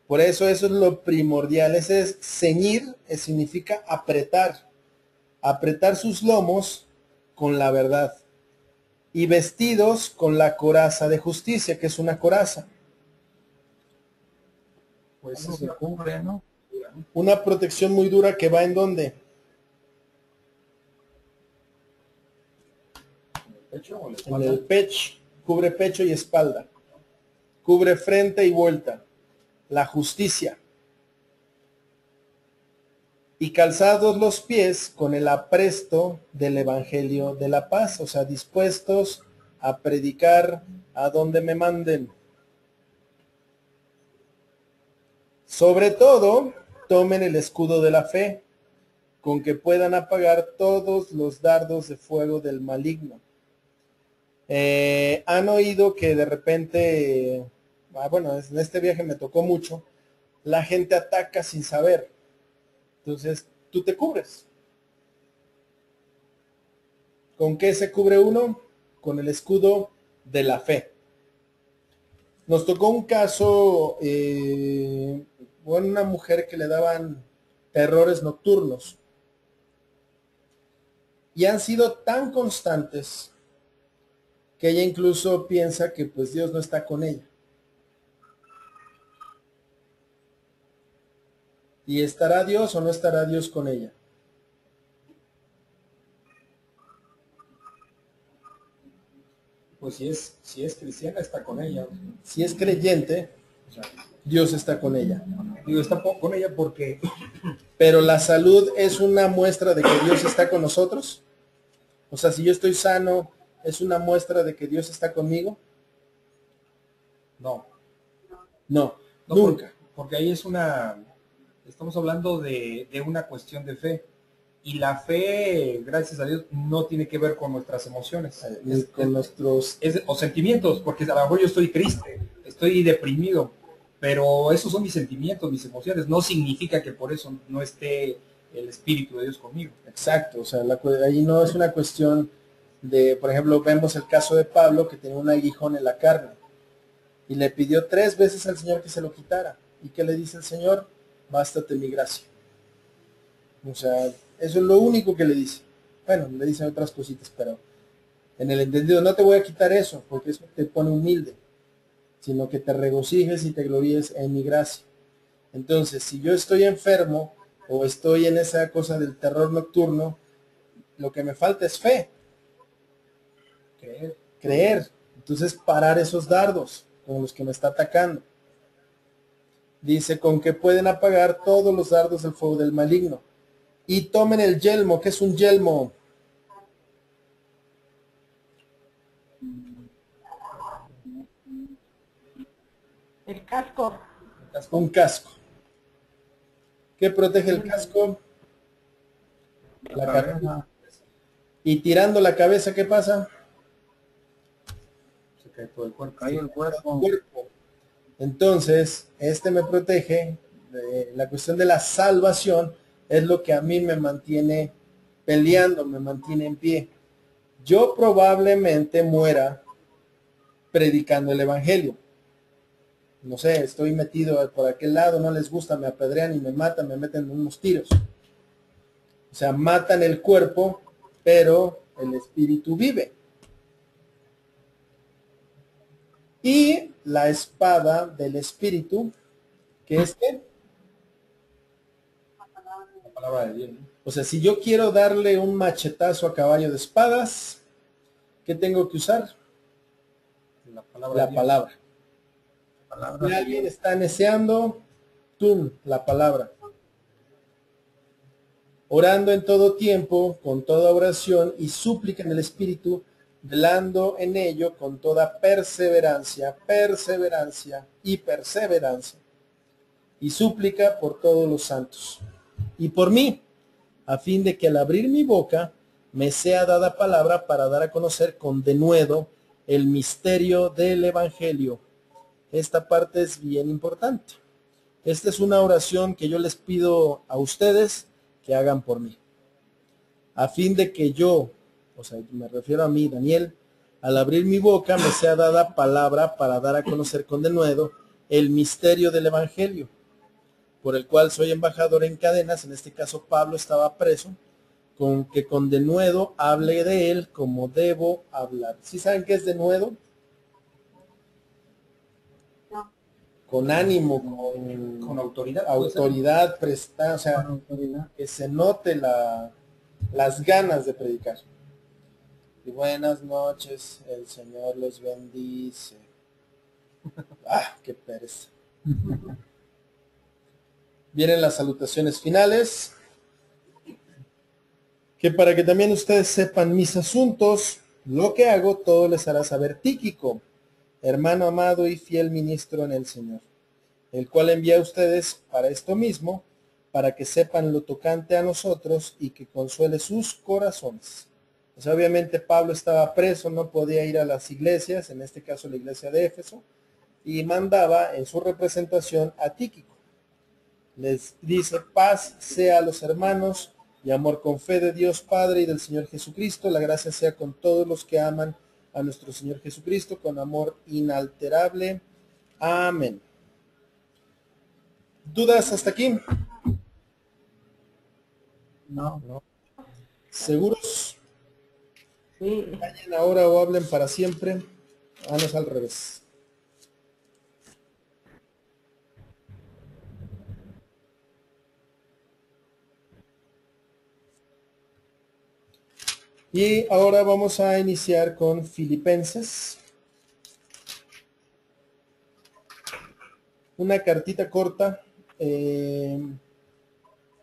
Por eso es lo primordial. Ese es ceñir, significa apretar. Apretar sus lomos con la verdad. Y vestidos con la coraza de justicia, que es una coraza.
Pues
Algo que cubre, ¿no?
Una protección muy dura que va en ¿dónde?
¿Pecho o la
En
espalda?
el pecho. Cubre pecho y espalda. Cubre frente y vuelta. La justicia. Y calzados los pies con el apresto del evangelio de la paz, o sea, dispuestos a predicar a donde me manden. Sobre todo, tomen el escudo de la fe, con que puedan apagar todos los dardos de fuego del maligno. Han oído que de repente, bueno, en este viaje me tocó mucho, la gente ataca sin saber. Entonces, tú te cubres. ¿Con qué se cubre uno? Con el escudo de la fe. Nos tocó un caso, bueno, una mujer que le daban terrores nocturnos. Y han sido tan constantes que ella incluso piensa que pues Dios no está con ella. ¿Y estará Dios o no estará Dios con ella?
Pues si es cristiana, está con ella.
Si es creyente,
O sea,
Dios está con ella.
digo, está con ella porque
Pero la salud es una muestra de que Dios está con nosotros. O sea, si yo estoy sano, ¿es una muestra de que Dios está conmigo?
no.
No,
No,
nunca.
porque ahí estamos hablando de una cuestión de fe. Y la fe, gracias a Dios, no tiene que ver con nuestras emociones.
Ni con nuestros...
O sentimientos, porque a lo mejor yo estoy triste, estoy deprimido, pero esos son mis sentimientos, mis emociones. No significa que por eso no esté el Espíritu de Dios conmigo.
Exacto, o sea, ahí no es una cuestión de, por ejemplo, vemos el caso de Pablo que tenía un aguijón en la carne y le pidió 3 veces al Señor que se lo quitara. ¿Y qué le dice el Señor? Bástate mi gracia. O sea, eso es lo único que le dice. Bueno, le dicen otras cositas, pero en el entendido, no te voy a quitar eso, porque eso te pone humilde, sino que te regocijes y te gloríes en mi gracia. Entonces, si yo estoy enfermo o estoy en esa cosa del terror nocturno, lo que me falta es fe, creer. Entonces, parar esos dardos con los que me está atacando. Dice, con que pueden apagar todos los dardos del fuego del maligno. Y tomen el yelmo. ¿Qué es un yelmo?
El casco.
Un casco. ¿Qué protege el casco? La cabeza. Y tirando la cabeza, ¿qué pasa?
Se cae todo el cuerpo.
Cae el cuerpo.
Cuerpo. Entonces, este me protege. La cuestión de la salvación es lo que a mí me mantiene peleando, me mantiene en pie. Yo probablemente muera predicando el evangelio. No sé, estoy metido por aquel lado, no les gusta, me apedrean y me matan, me meten unos tiros. O sea, matan el cuerpo, pero el espíritu vive. Y la espada del espíritu, que es ¿qué?
La palabra de Dios, ¿no?
O sea, si yo quiero darle un machetazo a caballo de espadas, ¿qué tengo que usar?
La palabra
La
de Dios.
palabra.
Palabra
Si
de
alguien
Dios.
está neceando, ¡tum!, la palabra. Orando en todo tiempo, con toda oración y súplica en el Espíritu, velando en ello con toda perseverancia, perseverancia y perseverancia. Y súplica por todos los santos. Y por mí, a fin de que al abrir mi boca me sea dada palabra para dar a conocer con denuedo el misterio del Evangelio. Esta parte es bien importante. Esta es una oración que yo les pido a ustedes que hagan por mí. A fin de que yo, o sea, me refiero a mí, Daniel, al abrir mi boca me sea dada palabra para dar a conocer con denuedo el misterio del Evangelio, por el cual soy embajador en cadenas. En este caso Pablo estaba preso, con que con denuedo hable de él como debo hablar. ¿Sí saben qué es denuedo? Con ánimo,
Con autoridad.
autoridad, presta, o sea,
Con autoridad.
que se note las ganas de predicar. Y buenas noches, el Señor los bendice. Ah, qué pereza. Vienen las salutaciones finales, que para que también ustedes sepan mis asuntos, lo que hago, todo les hará saber Tíquico, hermano amado y fiel ministro en el Señor, el cual envía a ustedes para esto mismo, para que sepan lo tocante a nosotros y que consuele sus corazones. Pues obviamente Pablo estaba preso, no podía ir a las iglesias, en este caso la iglesia de Éfeso, y mandaba en su representación a Tíquico. Les dice: paz sea a los hermanos y amor con fe de Dios Padre y del Señor Jesucristo. La gracia sea con todos los que aman a nuestro Señor Jesucristo con amor inalterable. Amén. ¿Dudas hasta aquí?
No.
¿Seguros?
Sí.
Callen ahora o hablen para siempre. Ah, no, es al revés. Y ahora vamos a iniciar con Filipenses. Una cartita corta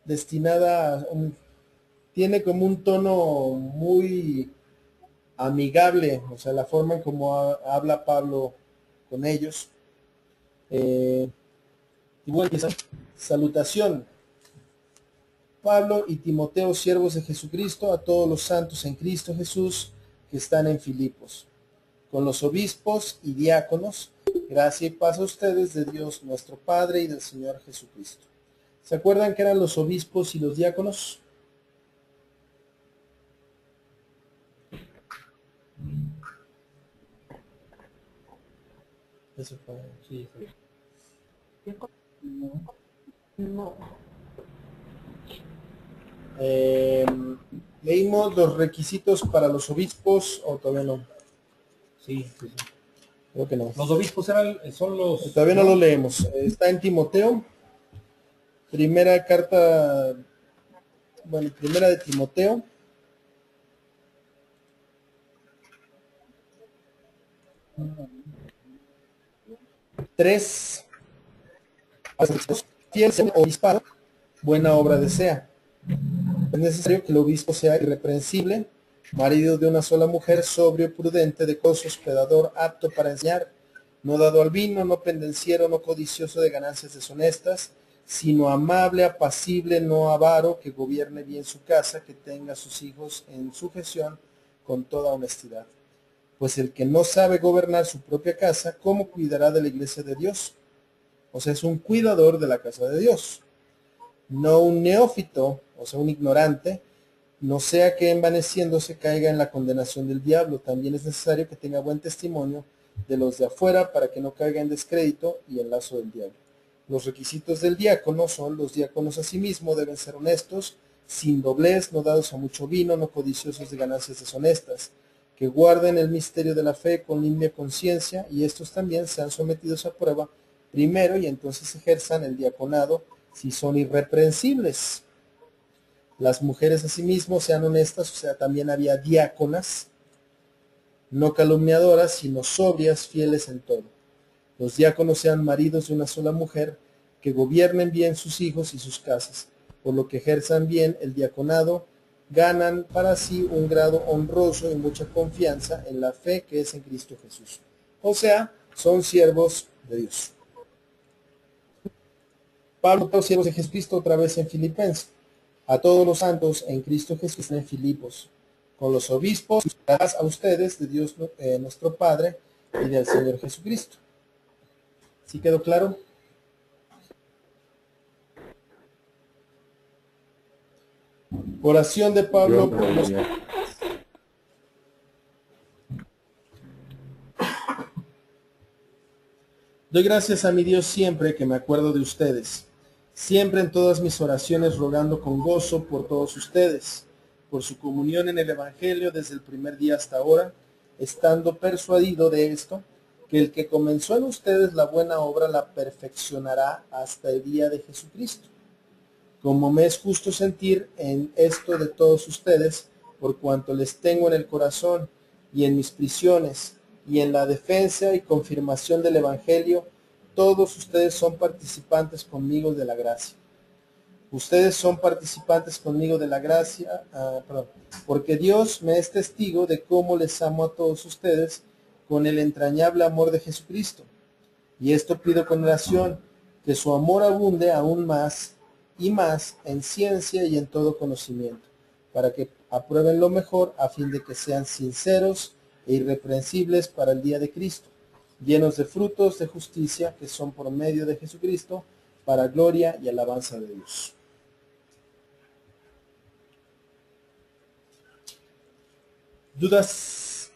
destinada a tiene como un tono muy amigable, o sea, la forma en cómo habla Pablo con ellos. Y bueno, salutación. Pablo y Timoteo, siervos de Jesucristo, a todos los santos en Cristo Jesús que están en Filipos, con los obispos y diáconos, gracia y paz a ustedes de Dios nuestro Padre y del Señor Jesucristo. ¿Se acuerdan que eran los obispos y los diáconos? Eso fue, sí, sí.
No.
Leímos los requisitos para los obispos, o todavía no.
Sí, sí, sí.
Creo que no.
Los obispos son los...
Todavía no lo leemos. Está en Timoteo. Primera carta, bueno, primera de Timoteo. Tres. Fiel obispado, buena obra desea. Es necesario que el obispo sea irreprensible, marido de una sola mujer, sobrio, prudente, decoroso, hospedador, apto para enseñar, no dado al vino, no pendenciero, no codicioso de ganancias deshonestas, sino amable, apacible, no avaro, que gobierne bien su casa, que tenga a sus hijos en sujeción con toda honestidad. Pues el que no sabe gobernar su propia casa, ¿cómo cuidará de la iglesia de Dios? O sea, es un cuidador de la casa de Dios. No un neófito, o sea, un ignorante, no sea que envaneciéndose caiga en la condenación del diablo. También es necesario que tenga buen testimonio de los de afuera para que no caiga en descrédito y en lazo del diablo. Los requisitos del diácono son: los diáconos asimismo deben ser honestos, sin doblez, no dados a mucho vino, no codiciosos de ganancias deshonestas, que guarden el misterio de la fe con limpia conciencia, y estos también sean sometidos a prueba primero y entonces ejerzan el diaconado si son irreprensibles. Las mujeres asimismo sean honestas, o sea, también había diáconas, no calumniadoras, sino sobrias, fieles en todo. Los diáconos sean maridos de una sola mujer, que gobiernen bien sus hijos y sus casas, por lo que ejerzan bien el diaconado, ganan para sí un grado honroso y mucha confianza en la fe que es en Cristo Jesús. O sea, son siervos de Dios. Pablo, los siervos de Jesucristo, otra vez en Filipenses, a todos los santos en Cristo Jesús en Filipos, con los obispos, a ustedes de Dios nuestro Padre y del Señor Jesucristo. ¿Sí quedó claro? Oración de Pablo por los... Doy gracias a mi Dios siempre que me acuerdo de ustedes, siempre en todas mis oraciones rogando con gozo por todos ustedes, por su comunión en el Evangelio desde el primer día hasta ahora, estando persuadido de esto, que el que comenzó en ustedes la buena obra la perfeccionará hasta el día de Jesucristo. Como me es justo sentir en esto de todos ustedes, por cuanto les tengo en el corazón y en mis prisiones, y en la defensa y confirmación del Evangelio, todos ustedes son participantes conmigo de la gracia. Ustedes son participantes conmigo de la gracia, porque Dios me es testigo de cómo les amo a todos ustedes con el entrañable amor de Jesucristo. Y esto pido con oración, que su amor abunde aún más y más en ciencia y en todo conocimiento, para que aprueben lo mejor a fin de que sean sinceros e irreprensibles para el día de Cristo, llenos de frutos de justicia que son por medio de Jesucristo, para gloria y alabanza de Dios. ¿Dudas?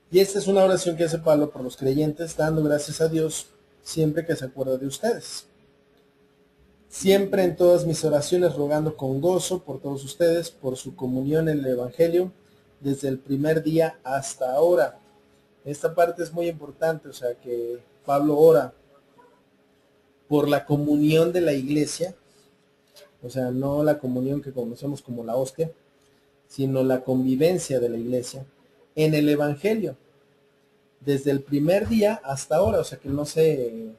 Y esta es una oración que hace Pablo por los creyentes, dando gracias a Dios siempre que se acuerda de ustedes. siempre en todas mis oraciones rogando con gozo por todos ustedes, por su comunión en el Evangelio, desde el primer día hasta ahora. Esta parte es muy importante, o sea que Pablo ora por la comunión de la iglesia, o sea, no la comunión que conocemos como la hostia, sino la convivencia de la iglesia en el Evangelio, desde el primer día hasta ahora, o sea que no se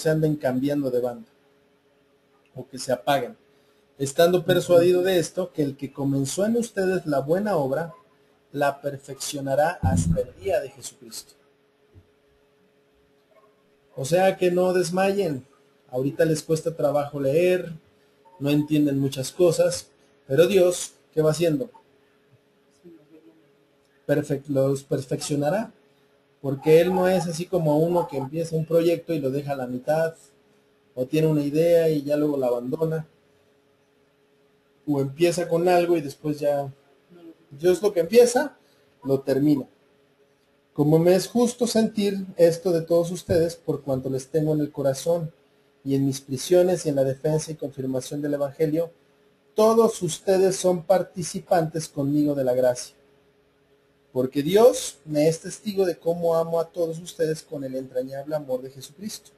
anden cambiando de banda o que se apaguen, estando persuadido de esto, que el que comenzó en ustedes la buena obra, la perfeccionará hasta el día de Jesucristo. O sea que no desmayen. Ahorita les cuesta trabajo leer, no entienden muchas cosas, pero Dios, ¿qué va haciendo? Los perfeccionará, porque Él no es así como uno que empieza un proyecto y lo deja a la mitad, o tiene una idea y ya luego la abandona, o empieza con algo y después ya, Dios lo que empieza, lo termina. Como me es justo sentir esto de todos ustedes, por cuanto les tengo en el corazón, y en mis prisiones y en la defensa y confirmación del Evangelio, todos ustedes son participantes conmigo de la gracia. Porque Dios me es testigo de cómo amo a todos ustedes con el entrañable amor de Jesucristo.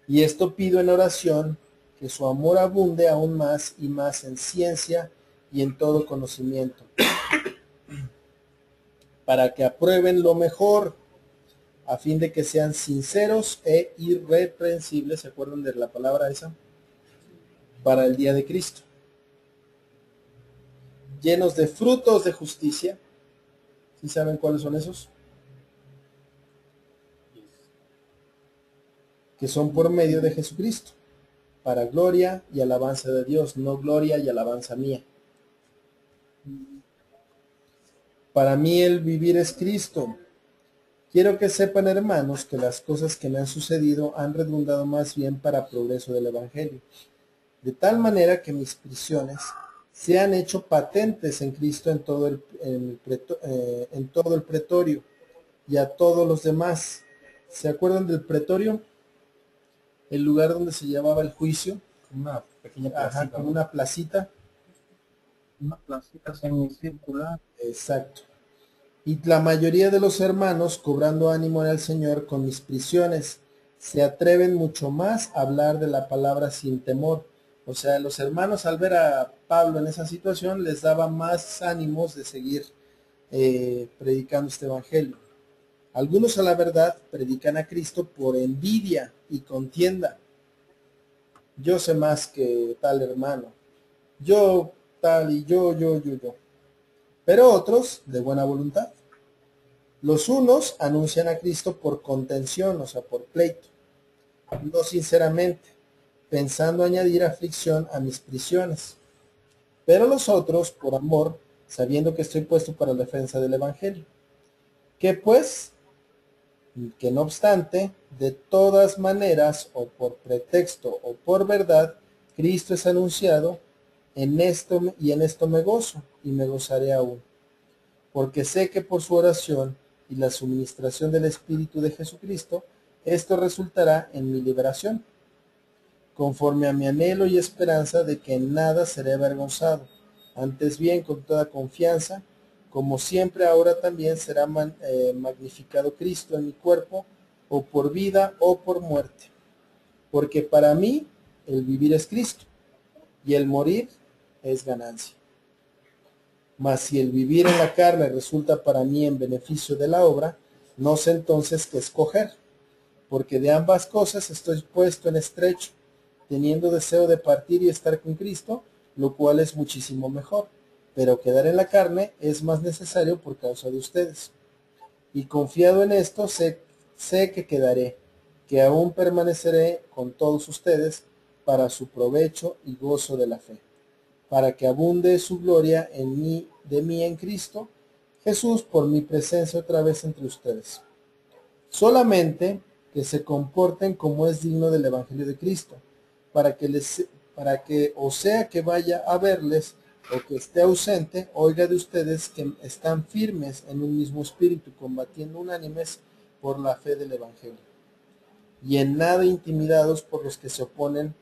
Y esto pido en oración, que su amor abunde aún más y más en ciencia y en todo conocimiento, para que aprueben lo mejor, a fin de que sean sinceros e irreprensibles, ¿se acuerdan de la palabra esa? Para el día de Cristo, llenos de frutos de justicia. ¿Sí saben cuáles son esos? Que son por medio de Jesucristo, para gloria y alabanza de Dios, no gloria y alabanza mía. Para mí el vivir es Cristo. Quiero que sepan, hermanos, que las cosas que me han sucedido han redundado más bien para progreso del Evangelio, de tal manera que mis prisiones se han hecho patentes en Cristo en todo el pretorio y a todos los demás. ¿Se acuerdan del pretorio? El lugar donde se llevaba el juicio.
Una pequeña placita.
Ajá, como una placita.
Una placita semicircular.
Exacto. Y la mayoría de los hermanos, cobrando ánimo en el Señor con mis prisiones, se atreven mucho más a hablar de la palabra sin temor. O sea, los hermanos al ver a Pablo en esa situación les daba más ánimos de seguir predicando este evangelio. Algunos a la verdad predican a Cristo por envidia y contienda. Yo sé más que tal hermano. Yo tal y yo. Pero otros de buena voluntad. Los unos anuncian a Cristo por contención, o sea, por pleito, no sinceramente, pensando añadir aflicción a mis prisiones. Pero los otros por amor, sabiendo que estoy puesto para la defensa del Evangelio. Que pues, que no obstante, de todas maneras, o por pretexto o por verdad, Cristo es anunciado, en esto me gozo, y me gozaré aún. Porque sé que por su oración y la suministración del Espíritu de Jesucristo, esto resultará en mi liberación, conforme a mi anhelo y esperanza de que en nada seré avergonzado, antes bien con toda confianza, como siempre ahora también será magnificado Cristo en mi cuerpo, o por vida o por muerte. Porque para mí el vivir es Cristo, y el morir es ganancia. Mas si el vivir en la carne resulta para mí en beneficio de la obra, no sé entonces qué escoger, porque de ambas cosas estoy puesto en estrecho, teniendo deseo de partir y estar con Cristo, lo cual es muchísimo mejor, pero quedar en la carne es más necesario por causa de ustedes. Y confiado en esto, sé que quedaré, que aún permaneceré con todos ustedes para su provecho y gozo de la fe, para que abunde su gloria de mí en Cristo Jesús por mi presencia otra vez entre ustedes. Solamente que se comporten como es digno del Evangelio de Cristo, para que o sea que vaya a verles o que esté ausente, oiga de ustedes que están firmes en un mismo espíritu, combatiendo unánimes por la fe del Evangelio. y en nada intimidados por los que se oponen,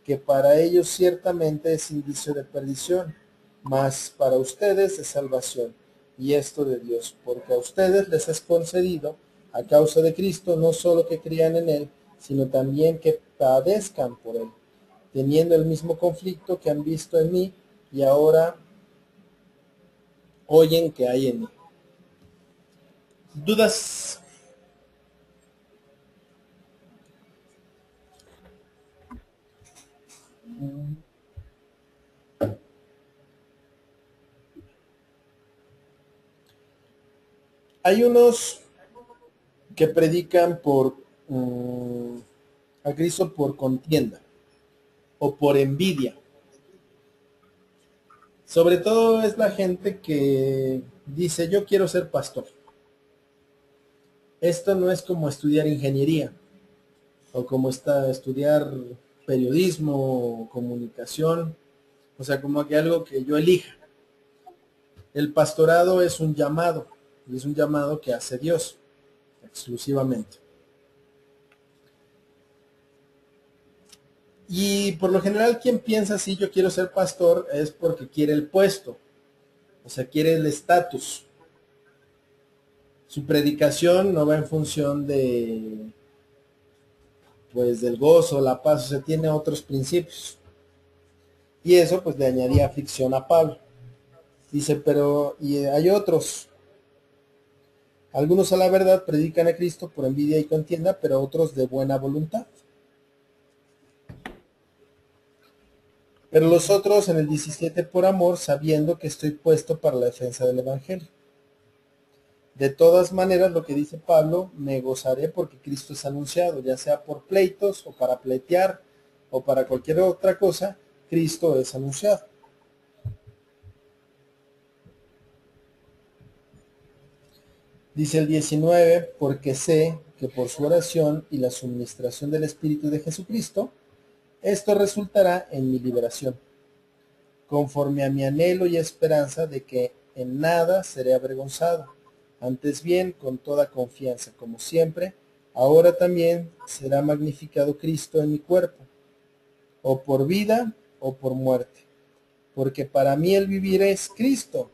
que para ellos ciertamente es indicio de perdición, mas para ustedes de salvación, y esto de Dios, porque a ustedes les es concedido, a causa de Cristo, no solo que crean en Él, sino también que padezcan por Él, teniendo el mismo conflicto que han visto en mí, y ahora oyen que hay en mí. ¿Dudas? Hay unos que predican a Cristo por contienda o por envidia. Sobre todo es la gente que dice, yo quiero ser pastor. Esto no es como estudiar ingeniería o como estudiar periodismo o comunicación, o sea, como que algo que yo elija. El pastorado es un llamado, y es un llamado que hace Dios exclusivamente. Y por lo general quien piensa así, yo quiero ser pastor, es porque quiere el puesto, o sea, quiere el estatus. Su predicación no va en función de, pues, del gozo, la paz, o sea, tiene otros principios. Y eso pues le añadía aflicción a Pablo. Dice, pero y hay otros. Algunos a la verdad predican a Cristo por envidia y contienda, pero otros de buena voluntad. Pero los otros en el 17 por amor, sabiendo que estoy puesto para la defensa del Evangelio. De todas maneras, lo que dice Pablo, me gozaré porque Cristo es anunciado, ya sea por pleitos o para pleitear o para cualquier otra cosa, Cristo es anunciado. Dice el 19, porque sé que por su oración y la suministración del Espíritu de Jesucristo, esto resultará en mi liberación, conforme a mi anhelo y esperanza de que en nada seré avergonzado, antes bien con toda confianza, como siempre, ahora también será magnificado Cristo en mi cuerpo, o por vida o por muerte, porque para mí el vivir es Cristo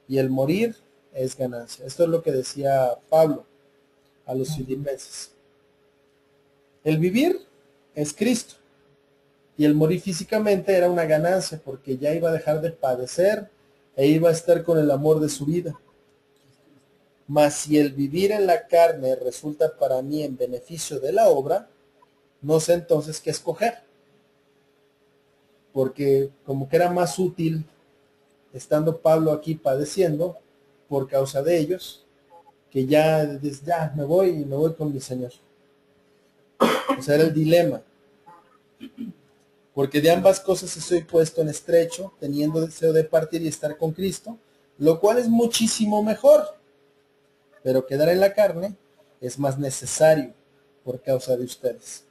y el morir es ganancia. Esto es lo que decía Pablo a los filipenses. El vivir es Cristo y el morir físicamente era una ganancia porque ya iba a dejar de padecer e iba a estar con el amor de su vida. Mas si el vivir en la carne resulta para mí en beneficio de la obra, no sé entonces qué escoger, porque como que era más útil estando Pablo aquí padeciendo por causa de ellos, que ya me voy y me voy con mi Señor. O sea, era el dilema. Porque de ambas cosas estoy puesto en estrecho, teniendo deseo de partir y estar con Cristo, lo cual es muchísimo mejor. Pero quedar en la carne es más necesario por causa de ustedes.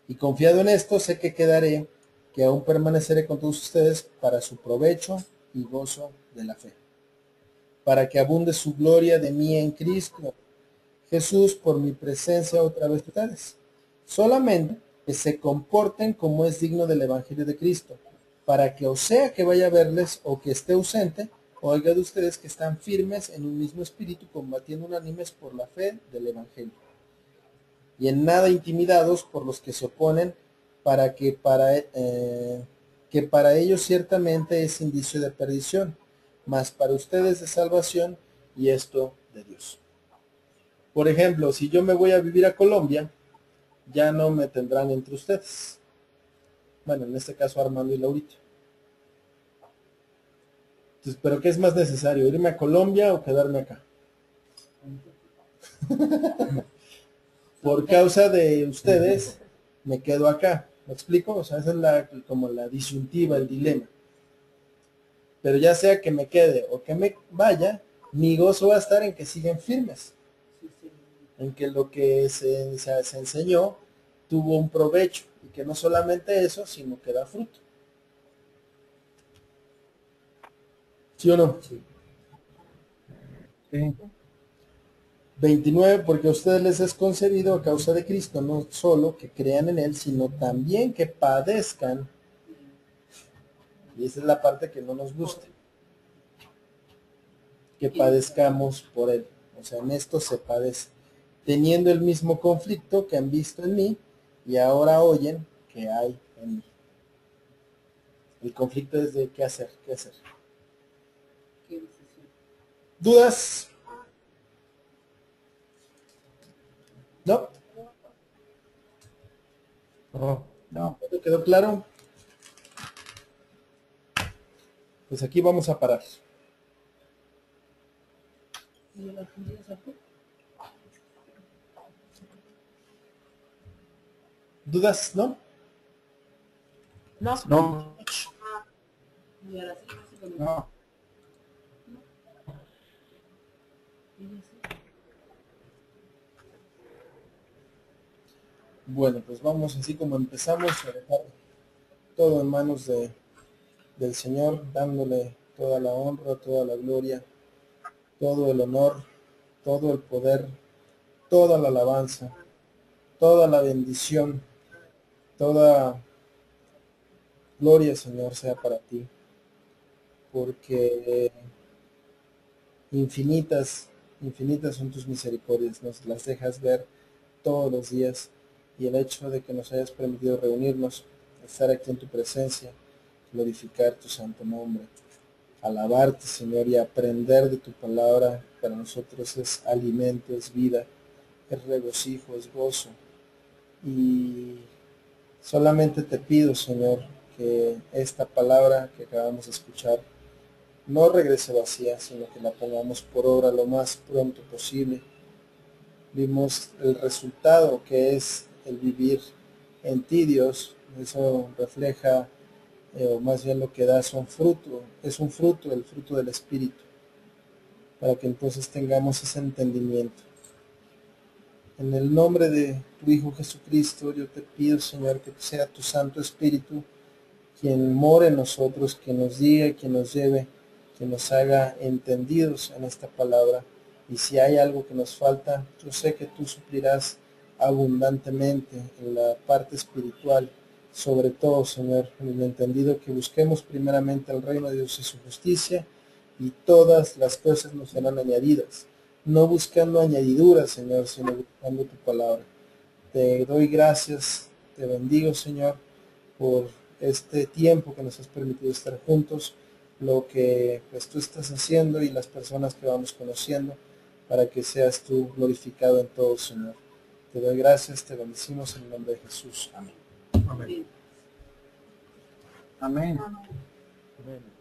Y confiado en esto, sé que quedaré, que aún permaneceré con todos ustedes para su provecho y gozo de la fe, para que abunde su gloria de mí en Cristo Jesús por mi presencia otra vez ustedes. Solamente que se comporten como es digno del Evangelio de Cristo, para que o sea que vaya a verles o que esté ausente, oiga de ustedes que están firmes en un mismo espíritu, combatiendo unánimes por la fe del Evangelio, y en nada intimidados por los que se oponen, que para ellos ciertamente es indicio de perdición, mas para ustedes de salvación, y esto de Dios. Por ejemplo, si yo me voy a vivir a Colombia, ya no me tendrán entre ustedes. Bueno, en este caso Armando y Laurita. Entonces, ¿pero qué es más necesario? ¿Irme a Colombia o quedarme acá? Por causa de ustedes, me quedo acá. ¿Me explico? O sea, esa es como la disyuntiva, el dilema. Pero ya sea que me quede o que me vaya, mi gozo va a estar en que siguen firmes. En que lo que se enseñó tuvo un provecho. Y que no solamente eso, sino que da fruto. ¿Sí o no?
Sí.
29, porque a ustedes les es concedido a causa de Cristo, no solo que crean en Él, sino también que padezcan. Y esa es la parte que no nos gusta. Que padezcamos por Él. O sea, en esto se padece. Teniendo el mismo conflicto que han visto en mí y ahora oyen que hay en mí. El conflicto es de qué hacer, qué hacer.
¿Qué decisión?
¿Dudas? ¿No?
No.
No,
¿Te quedó claro? Pues aquí vamos a parar.
¿Y la fundida sacó?
¿Dudas? ¿No?
No.
No.
Y ahora sí, básicamente.
no.
Y ya sí.
Bueno, pues vamos así como empezamos a dejar todo en manos del Señor, dándole toda la honra, toda la gloria, todo el honor, todo el poder, toda la alabanza, toda la bendición, toda gloria, Señor, sea para ti, porque infinitas, infinitas son tus misericordias, nos las dejas ver todos los días, y el hecho de que nos hayas permitido reunirnos, estar aquí en tu presencia, glorificar tu santo nombre, alabarte, Señor, y aprender de tu palabra, para nosotros es alimento, es vida, es regocijo, es gozo. Y solamente te pido, Señor, que esta palabra que acabamos de escuchar no regrese vacía, sino que la pongamos por obra lo más pronto posible. Vimos el resultado que es el vivir en ti, Dios. Eso refleja, o más bien lo que da es un fruto, el fruto del Espíritu, para que entonces tengamos ese entendimiento. En el nombre de tu Hijo Jesucristo, yo te pido, Señor, que sea tu Santo Espíritu quien more en nosotros, quien nos diga, quien nos lleve, quien nos haga entendidos en esta palabra. Y si hay algo que nos falta, yo sé que tú suplirás abundantemente en la parte espiritual, sobre todo, Señor, en el entendido que busquemos primeramente el reino de Dios y su justicia, y todas las cosas nos serán añadidas, no buscando añadiduras, Señor, sino buscando tu palabra. Te doy gracias, te bendigo, Señor, por este tiempo que nos has permitido estar juntos, lo que pues tú estás haciendo y las personas que vamos conociendo, para que seas tú glorificado en todo, Señor. Te doy gracias, te bendecimos en el nombre de Jesús. Amén.
Amén.
Amén.
Amén.